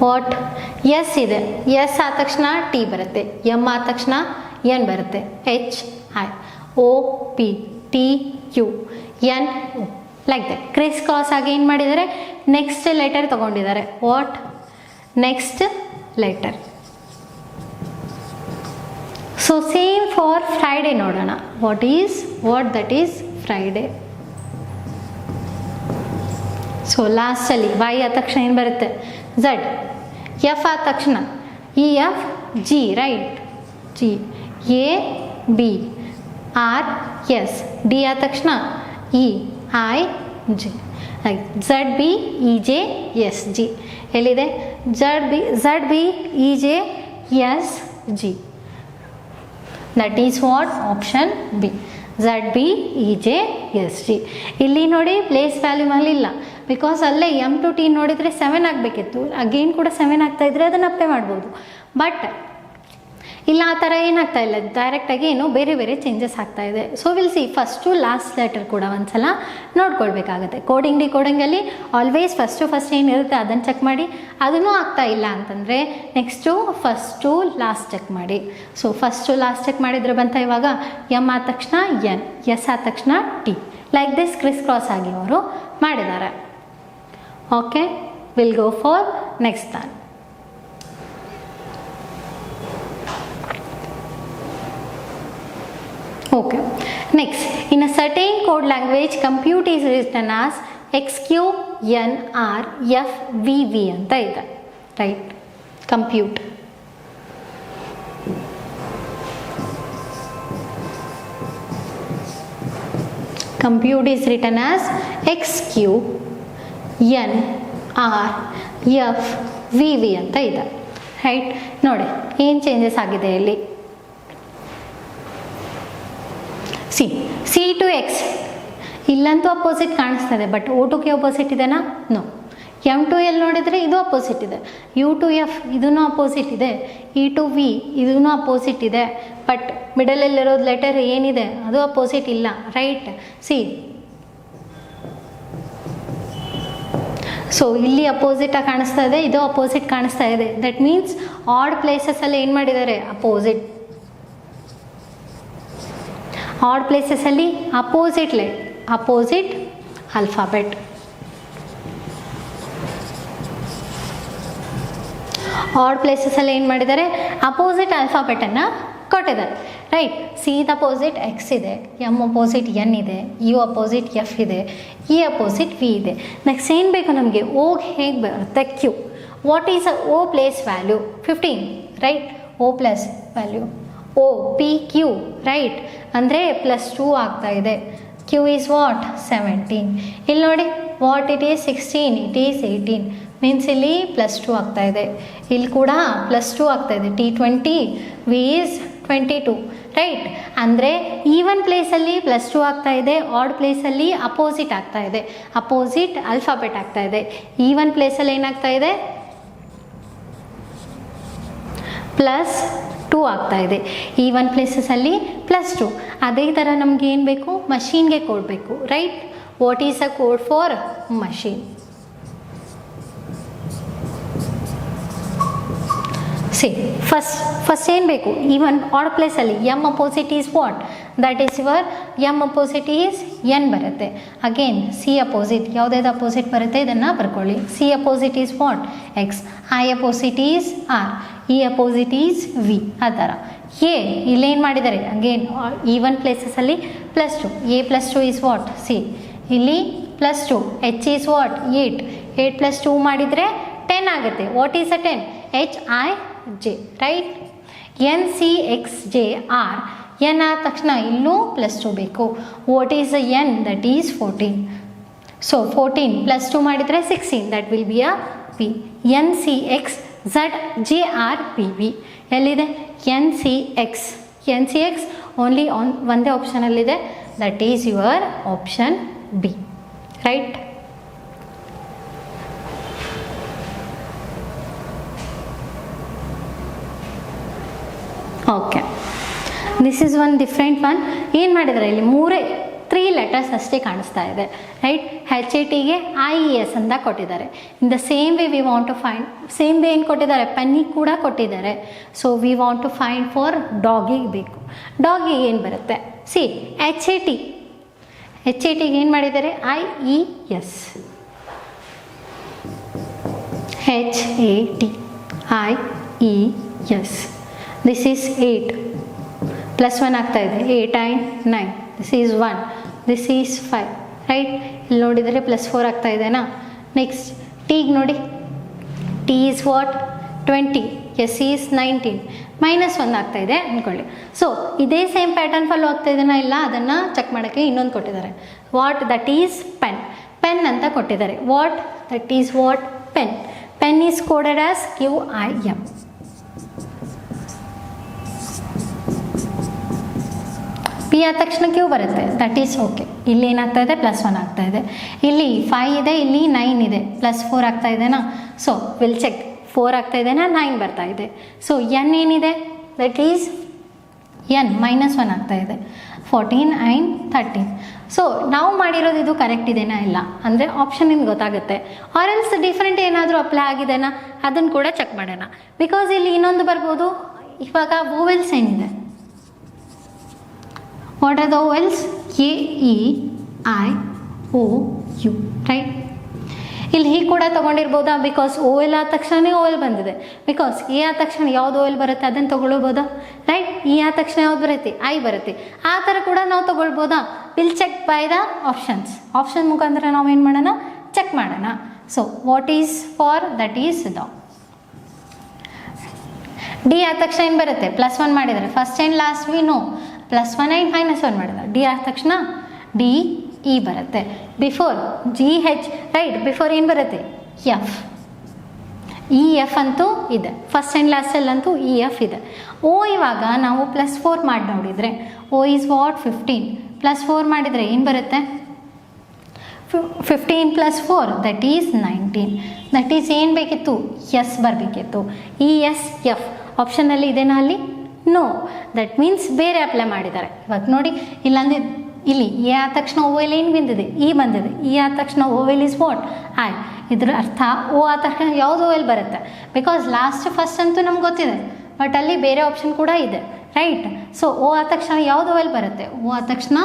what? ಎಸ್ ಇದೆ. ಎಸ್ ಆದ ತಕ್ಷಣ ಟಿ ಬರುತ್ತೆ, M ಆದ ತಕ್ಷಣ N ಬರುತ್ತೆ, HI, OP, TU, NO, like that. Crisscross ಆಗಿ ಏನು ಮಾಡಿದ್ದಾರೆ? ನೆಕ್ಸ್ಟ್ ಲೆಟರ್ ತೊಗೊಂಡಿದ್ದಾರೆ. What? Next letter. So same for Friday ನೋಡೋಣ. What that is Friday. So ಲಾಸ್ಟಲ್ಲಿ Y ಆದ ತಕ್ಷಣ ಏನು ಬರುತ್ತೆ? Z. F ಆದ ತಕ್ಷಣ EF G, right? G, A, B, R S, D ಆದ ತಕ್ಷಣ E I J, Z B E J S G. ಎಲ್ಲಿದೆ? Z B E J S G. That is what? Option B, Z B E J S G. ಇಲ್ಲಿ ನೋಡಿ ಪ್ಲೇಸ್ ವ್ಯಾಲ್ಯೂ ಇಲ್ಲ, ಬಿಕಾಸ್ ಅಲ್ಲೇ ಎಮ್ ಟು ಟಿ ನೋಡಿದರೆ 7 ಆಗಬೇಕಿತ್ತು. ಅಗೇನ್ ಕೂಡ 7 ಆಗ್ತಾಯಿದ್ರೆ ಅದನ್ನು ಅಪ್ಲೈ ಮಾಡ್ಬೋದು. ಬಟ್ ಇಲ್ಲ, ಆ ಥರ ಏನಾಗ್ತಾ ಇಲ್ಲ, ಡೈರೆಕ್ಟಾಗಿ ಏನು ಬೇರೆ ಬೇರೆ ಚೇಂಜಸ್ ಆಗ್ತಾ ಇದೆ. So will C first last letter ಕೂಡ ಒಂದು ಸಲ ನೋಡ್ಕೊಳ್ಬೇಕಾಗುತ್ತೆ. ಕೋಡಿಂಗ್ ಡಿಕೋಡಿಂಗಲ್ಲಿ ಆಲ್ವೇಸ್ ಫಸ್ಟ್ ಏನಿರುತ್ತೆ ಅದನ್ನು ಚೆಕ್ ಮಾಡಿ. ಅದನ್ನೂ ಆಗ್ತಾ ಇಲ್ಲ ಅಂತಂದರೆ ನೆಕ್ಸ್ಟು ಫಸ್ಟು ಲಾಸ್ಟ್ ಚೆಕ್ ಮಾಡಿ. ಸೊ ಫಸ್ಟು ಲಾಸ್ಟ್ ಚೆಕ್ ಮಾಡಿದರೆ ಬಂತ ಇವಾಗ ಎಮ್ ಆದ ತಕ್ಷಣ ಎನ್, ಎಸ್ ಆದ ತಕ್ಷಣ T, like this criss cross ಆಗಿ ಅವರು ಮಾಡಿದ್ದಾರೆ. Okay, will go for next one. Okay, next, in a certain code language, compute is written as XQNRFVV ಅಂತ ಇದೆ, right? Compute. Compute is written as XQNRFVV ಅಂತ ಇದೆ, ರೈಟ್? ನೋಡಿ ಏನು ಚೇಂಜಸ್ ಆಗಿದೆ ಇಲ್ಲಿ. ಸಿ ಟು ಎಕ್ಸ್ ಇಲ್ಲಂತೂ ಅಪೋಸಿಟ್ ಕಾಣಿಸ್ತದೆ, but O to K opposite ಇದೆನಾ? ನೋ. ಎಮ್ ಟು ಎಲ್ ನೋಡಿದರೆ ಇದು ಅಪೋಸಿಟ್ ಇದೆ. ಯು ಟು ಎಫ್ ಇದೂ ಅಪೋಸಿಟ್ ಇದೆ. ಇ ಟು ವಿ ಇದೂ ಅಪೋಸಿಟ್ ಇದೆ. ಬಟ್ ಮಿಡಲಲ್ಲಿರೋದು ಲೆಟರ್ ಏನಿದೆ ಅದು ಅಪೋಸಿಟ್ ಇಲ್ಲ, ರೈಟ್? ಸಿ, ಸೊ ಇಲ್ಲಿ ಅಪೋಸಿಟಾಗಿ ಕಾಣಿಸ್ತಾ ಇದೆ, ಇದು ಅಪೋಸಿಟ್ ಕಾಣಿಸ್ತಾ ಇದೆ. ದಟ್ ಮೀನ್ಸ್ ಆಡ್ ಪ್ಲೇಸಸಲ್ಲಿ ಏನು ಮಾಡಿದ್ದಾರೆ? ಅಪೋಸಿಟ್. ಆಡ್ ಪ್ಲೇಸಸಲ್ಲಿ ಅಪೋಸಿಟ್ ಆಲ್ಫಾಬೆಟ್. ಆಡ್ ಪ್ಲೇಸಸಲ್ಲಿ ಏನು ಮಾಡಿದ್ದಾರೆ? ಅಪೋಸಿಟ್ ಆಲ್ಫಾಬೆಟನ್ನು ಕೊಟ್ಟಿದ್ದಾರೆ, ರೈಟ್? ಸಿ ಅಪೋಸಿಟ್ ಎಕ್ಸ್ ಇದೆ, ಎಮ್ ಅಪೋಸಿಟ್ ಎನ್ ಇದೆ, ಯು ಅಪೋಸಿಟ್ ಎಫ್ ಇದೆ, ಇ ಅಪೋಸಿಟ್ ವಿ ಇದೆ. ನೆಕ್ಸ್ಟ್ ಏನು ಬೇಕು ನಮಗೆ? ಓಗೆ ಹೇಗೆ ಬರುತ್ತೆ? Q. What is a O place value? 15, right? O plus value O P Q, right? ಅಂದರೆ +2 ಆಗ್ತಾ ಇದೆ. Q is what? 17. ಇಲ್ಲಿ ನೋಡಿ, what it is 16, it is 18, means ಇಲ್ಲಿ +2 ಆಗ್ತಾ ಇದೆ. ಇಲ್ಲಿ ಕೂಡ +2 ಆಗ್ತಾ ಇದೆ. T20, V is 22, right? ಅಂದರೆ ಈವನ್ ಪ್ಲೇಸಲ್ಲಿ +2 ಆಗ್ತಾ ಇದೆ, ಆಡ್ ಪ್ಲೇಸಲ್ಲಿ ಅಪೋಸಿಟ್ ಆಗ್ತಾ ಇದೆ, ಅಪೋಸಿಟ್ ಆಲ್ಫಾಬೆಟ್ ಆಗ್ತಾ ಇದೆ. ಈವನ್ ಪ್ಲೇಸಲ್ಲಿ ಏನಾಗ್ತಾ ಇದೆ? +2 ಆಗ್ತಾ ಇದೆ. ಈವನ್ ಪ್ಲೇಸಸಲ್ಲಿ +2. ಅದೇ ಥರ ನಮ್ಗೆ ಏನು ಬೇಕು? ಮಷೀನ್ಗೆ ಕೊಡಬೇಕು, right? What is a code for machine? See, first ಏನು ಬೇಕು? ಈವನ್ ಆಡ್ ಪ್ಲೇಸಲ್ಲಿ M opposite is what? That is your M opposite is N ಬರುತ್ತೆ. ಅಗೇನ್ ಸಿ ಅಪೋಸಿಟ್, ಯಾವುದಾದ್ರು ಅಪೋಸಿಟ್ ಬರುತ್ತೆ ಇದನ್ನು ಬರ್ಕೊಳ್ಳಿ. C opposite is what? X. I opposite is R, E opposite is V. ಆ ಥರ ಎ ಇಲ್ಲೇನು ಮಾಡಿದ್ದಾರೆ? ಅಗೇನ್ ಈವನ್ ಪ್ಲೇಸಸಲ್ಲಿ +2. A +2 is what? ಸಿ. ಇಲ್ಲಿ +2. H is what? 8. 8 + 2 ಮಾಡಿದರೆ 10 ಆಗುತ್ತೆ. What is a 10? HIJ, right? NCXJ R. N ಆದ ತಕ್ಷಣ ಇಲ್ಲೂ +2 ಬೇಕು. What is a N? That is 14. So 14 +2 ಮಾಡಿದರೆ 16, that will be a P. NCXZJRPV ಎಲ್ಲಿದೆ? NCX ಓನ್ಲಿ ಒಂದೇ ಆಪ್ಷನಲ್ಲಿದೆ, that is your option B, right? Okay, this is one different one. ಏನು ಮಾಡಿದರೆ ಇಲ್ಲಿ 3 ಲೆಟರ್ಸ್ ಅಷ್ಟೇ ಕಾಣಿಸ್ತಾ ಇದೆ, ರೈಟ್? HATಗೆ IES ಅಂತ ಕೊಟ್ಟಿದ್ದಾರೆ. In the same way we want to find, same way ಏನು ಕೊಟ್ಟಿದ್ದಾರೆ? ಪೆನ್ನಿಗೆ ಕೂಡ ಕೊಟ್ಟಿದ್ದಾರೆ. So we want to find for ಡಾಗಿಗೆ ಬೇಕು. ಡಾಗಿಗೆ ಏನು ಬರುತ್ತೆ? ಸಿ, HATಗೆ ಏನು ಮಾಡಿದ್ದಾರೆ? IES. HATIES. ದಿಸ್ ಈಸ್ 8 +1 ಆಗ್ತಾ ಇದೆ. 8 and 9. This is 1. This is 5, right? ಇಲ್ಲಿ ನೋಡಿದರೆ +4 ಆಗ್ತಾ ಇದೆನಾ? ನೆಕ್ಸ್ಟ್ ಟೀಗೆ ನೋಡಿ, T is what? 20. S is 19 -1 ಆಗ್ತಾ ಇದೆ ಅಂದ್ಕೊಳ್ಳಿ. ಸೊ ಇದೇ ಸೇಮ್ ಪ್ಯಾಟರ್ನ್ ಫಾಲೋ ಆಗ್ತಾ ಇದೆನಾ ಇಲ್ಲ ಅದನ್ನು ಚೆಕ್ ಮಾಡೋಕ್ಕೆ ಇನ್ನೊಂದು ಕೊಟ್ಟಿದ್ದಾರೆ. What that is pen. Pen ಅಂತ ಕೊಟ್ಟಿದ್ದಾರೆ. What that is what pen. Pen is coded as QIM. P ಆದ ತಕ್ಷಣ ಕ್ಯೂ ಬರುತ್ತೆ, ದಟ್ ಈಸ್ ಓಕೆ. ಇಲ್ಲಿ ಏನಾಗ್ತಾ ಇದೆ +1 ಆಗ್ತಾ ಇದೆ. ಇಲ್ಲಿ 5 ಇದೆ, ಇಲ್ಲಿ 9 ಇದೆ, +4 ಆಗ್ತಾ ಇದೆನಾ. ಸೊ ವಿಲ್ ಚೆಕ್ 4 ಆಗ್ತಾ ಇದೆನಾ 9 ಬರ್ತಾ ಇದೆ. ಸೊ n ಏನಿದೆ ದಟ್ ಈಸ್ n -1 ಆಗ್ತಾ ಇದೆ. 14 and 13. ಸೊ ನಾವು ಮಾಡಿರೋದು ಇದು ಕರೆಕ್ಟ್ ಇದೆನಾ ಇಲ್ಲ ಅಂದರೆ ಆಪ್ಷನ್ ನಿಮ್ಗೆ ಗೊತ್ತಾಗುತ್ತೆ. ಆರ್ ಎಲ್ಸ್ ಡಿಫ್ರೆಂಟ್ ಏನಾದರೂ ಅಪ್ಲೈ ಆಗಿದೆನಾ ಅದನ್ನು ಕೂಡ ಚೆಕ್ ಮಾಡೋಣ. ಬಿಕಾಸ್ ಇಲ್ಲಿ ಇನ್ನೊಂದು ಬರ್ಬೋದು. ಇವಾಗ ವೋವೆಲ್ಸ್ ಏನಿದೆ, what are the vowels? A, E, I, O, U, right? ಇಲ್ಲಿ ಹೀಗೆ ಕೂಡ ತೊಗೊಂಡಿರ್ಬೋದಾ, ಬಿಕಾಸ್ ಓ ಎಲ್ ಆದ ತಕ್ಷಣವೇ ಓ ಎಲ್ ಬಂದಿದೆ. ಬಿಕಾಸ್ ಎ ಆದ ತಕ್ಷಣ ಯಾವುದು ಓ ಎಲ್ ಬರುತ್ತೆ ಅದನ್ನು ತೊಗೊಳ್ಬೋದಾ, ರೈಟ್? ಇ ಆದ ತಕ್ಷಣ ಯಾವ್ದು ಬರುತ್ತೆ, ಐ ಬರುತ್ತೆ. ಆ ಥರ ಕೂಡ ನಾವು ತೊಗೊಳ್ಬೋದಾ. Will check by the options. Option ಮುಖಾಂತರ ನಾವು ಏನು ಮಾಡೋಣ, ಚೆಕ್ ಮಾಡೋಣ. So what is for that is the. D ಆದ ತಕ್ಷಣ ಏನು ಬರುತ್ತೆ, +1 ಮಾಡಿದರೆ first and last we know. +1 and -1 ಮಾಡಿದ ಡಿ ಆದ ತಕ್ಷಣ ಡಿ ಇ ಬರುತ್ತೆ. Before GH, right? ಬಿಫೋರ್ ಏನು ಬರುತ್ತೆ, ಎಫ್. EF ಅಂತೂ ಇದೆ, ಫಸ್ಟ್ ಆ್ಯಂಡ್ ಲಾಸ್ಟಲ್ಲಂತೂ EF ಇದೆ. ಓ ಇವಾಗ ನಾವು +4 ಮಾಡಿ ನೋಡಿದರೆ ಓ ಈಸ್ ವಾಟ್ 15. +4 ಮಾಡಿದರೆ ಏನು ಬರುತ್ತೆ, 15 + 4 ದಟ್ ಈಸ್ 19. ದಟ್ ಈಸ್ ಏನು ಬೇಕಿತ್ತು, ಎಸ್ ಬರಬೇಕಿತ್ತು. ESF ಆಪ್ಷನಲ್ಲಿ ಇದೆನಾ ಅಲ್ಲಿ, ನೋ. ದಟ್ ಮೀನ್ಸ್ ಬೇರೆ ಅಪ್ಲೈ ಮಾಡಿದ್ದಾರೆ. ಇವಾಗ ನೋಡಿ ಇಲ್ಲಾಂದ್ರೆ ಇಲ್ಲಿ ಎ ಆದ ತಕ್ಷಣ ಓ ಎಲ್ ಏನು ಬಂದಿದೆ, ಇ ಬಂದಿದೆ. ಇ ಆದ ತಕ್ಷಣ O L is what, I. ಇದ್ರ ಅರ್ಥ ಓ ಆದ ತಕ್ಷಣ ಯಾವುದು ಓ ಎಲ್ ಬರುತ್ತೆ, ಬಿಕಾಸ್ ಲಾಸ್ಟ್ ಫಸ್ಟ್ ಅಂತೂ ನಮ್ಗೆ ಗೊತ್ತಿದೆ, ಬಟ್ ಅಲ್ಲಿ ಬೇರೆ ಆಪ್ಷನ್ ಕೂಡ ಇದೆ, ರೈಟ್? ಸೊ ಓ ಆದ ತಕ್ಷಣ ಯಾವುದು ಓ ಎಲ್ ಬರುತ್ತೆ, ಓ ಆದ ತಕ್ಷಣ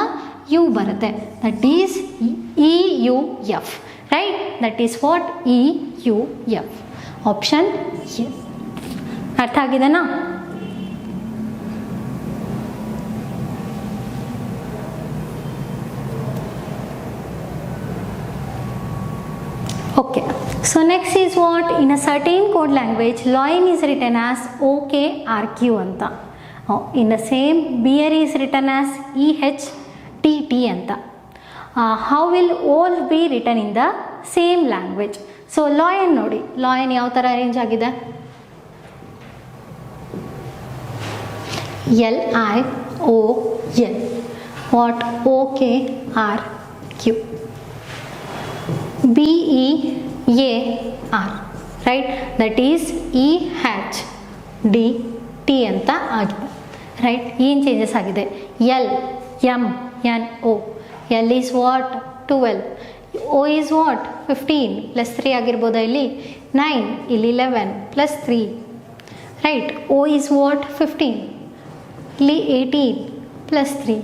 ಯು ಬರುತ್ತೆ. That is EUF, right? That is what EUF. Option A. ಅರ್ಥ ಆಗಿದೆನಾ? Okay, so next is what, in a certain code language line is written as OKRQ anta. In the same beer is written as EHTT anta. How will all be written in the same language? So lion nodi, lion yav tara arrange agide, LION. what, OKRQ. BEAR, right? that is EHDT ಅಂತ ಆಗಿದೆ, ರೈಟ್? ಏನು ಚೇಂಜಸ್ ಆಗಿದೆ, LMNO. L is what, 12. O is what, 15 + 3 ಆಗಿರ್ಬೋದಾ, ಇಲ್ಲಿ 9, ಇಲ್ಲಿ 11 + 3, ರೈಟ್? O is what, 15, ಇಲ್ಲಿ 18 + 3,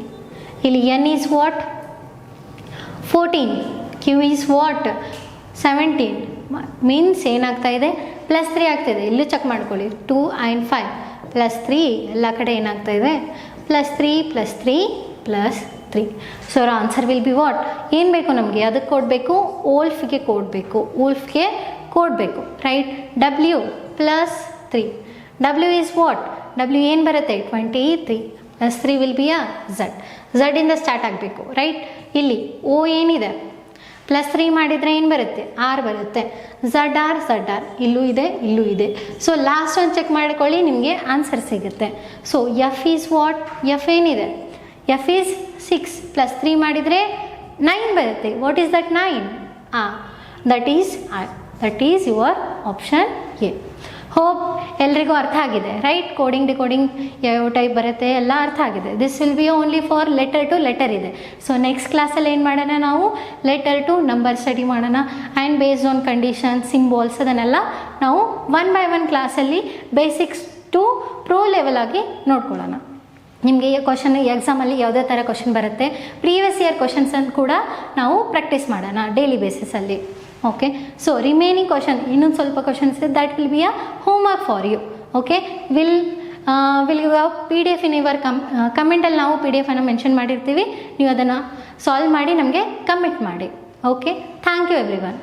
ಇಲ್ಲಿ N is what, 14, Q is what, 17. Means ಏನಾಗ್ತಾ ಇದೆ, +3 ಆಗ್ತಾಯಿದೆ. ಇಲ್ಲೂ ಚೆಕ್ ಮಾಡ್ಕೊಳ್ಳಿ, 2 and 5 +3 ಎಲ್ಲ ಕಡೆ ಏನಾಗ್ತಾ ಇದೆ, +3 +3 +3. ಸೊ ಅವರ ಆನ್ಸರ್ ವಿಲ್ ಬಿ ವಾಟ್, ಏನು ಬೇಕು ನಮಗೆ, ಅದಕ್ಕೆ ಕೊಡಬೇಕು, ಓಲ್ಫ್ಗೆ ಕೊಡಬೇಕು, ಓಲ್ಫ್ಗೆ ಕೊಡಬೇಕು, right? W +3. W is what, W ಏನು ಬರುತ್ತೆ, 23 +3 ವಿಲ್ ಬಿ Z ಇಂದ ಸ್ಟಾರ್ಟ್ ಆಗಬೇಕು, ರೈಟ್? ಇಲ್ಲಿ O ಏನಿದೆ, +3 ಮಾಡಿದರೆ ಏನು ಬರುತ್ತೆ, R ಬರುತ್ತೆ. ZR ಇಲ್ಲೂ ಇದೆ, ಇಲ್ಲೂ ಇದೆ. ಸೊ ಲಾಸ್ಟ್ ಒಂದು ಚೆಕ್ ಮಾಡ್ಕೊಳ್ಳಿ, ನಿಮಗೆ ಆನ್ಸರ್ ಸಿಗುತ್ತೆ. So F is what, F ಏನಿದೆ, F ಈಸ್ 6 +3 ಮಾಡಿದರೆ 9 ಬರುತ್ತೆ. What is that 9? That is I. That is your option A. Hope ಎಲ್ರಿಗೂ ಅರ್ಥ ಆಗಿದೆ, ರೈಟ್? ಕೋಡಿಂಗ್ ಡಿಕೋಡಿಂಗ್ ಯಾವ ಟೈಪ್ ಬರುತ್ತೆ ಎಲ್ಲ ಅರ್ಥ ಆಗಿದೆ. This will be only for letter to letter ಇದೆ. ಸೊ ನೆಕ್ಸ್ಟ್ ಕ್ಲಾಸಲ್ಲಿ ಏನು ಮಾಡೋಣ, ನಾವು ಲೆಟರ್ ಟು ನಂಬರ್ ಸ್ಟಡಿ ಮಾಡೋಣ. And based on condition, symbols ಅದನ್ನೆಲ್ಲ ನಾವು 1 by 1 ಕ್ಲಾಸಲ್ಲಿ ಬೇಸಿಕ್ಸ್ ಟು ಪ್ರೋ ಲೆವೆಲ್ ಆಗಿ ನೋಡ್ಕೊಳ್ಳೋಣ. ನಿಮಗೆ ಈ ಕ್ವಶನ್ ಎಕ್ಸಾಮಲ್ಲಿ ಯಾವುದೇ ಥರ ಕ್ವಶನ್ ಬರುತ್ತೆ, ಪ್ರೀವಿಯಸ್ ಇಯರ್ ಕ್ವಶನ್ಸನ್ನು ಕೂಡ ನಾವು ಪ್ರಾಕ್ಟೀಸ್ ಮಾಡೋಣ ಡೈಲಿ ಬೇಸಿಸಲ್ಲಿ. ಓಕೆ, ಸೊ ರಿಮೈನಿಂಗ್ ಕ್ವಶನ್ ಇನ್ನೊಂದು ಸ್ವಲ್ಪ ಕ್ವಶನ್ಸ್ ಇದೆ, that will be a homework for you. Okay, will PDF in your ಕಮೆಂಟಲ್ಲಿ ನಾವು PDF ಅನ್ನು ಮೆನ್ಷನ್ ಮಾಡಿರ್ತೀವಿ, ನೀವು ಅದನ್ನು ಸಾಲ್ವ್ ಮಾಡಿ ನಮಗೆ ಕಮೆಂಟ್ ಮಾಡಿ. Okay, thank you every one.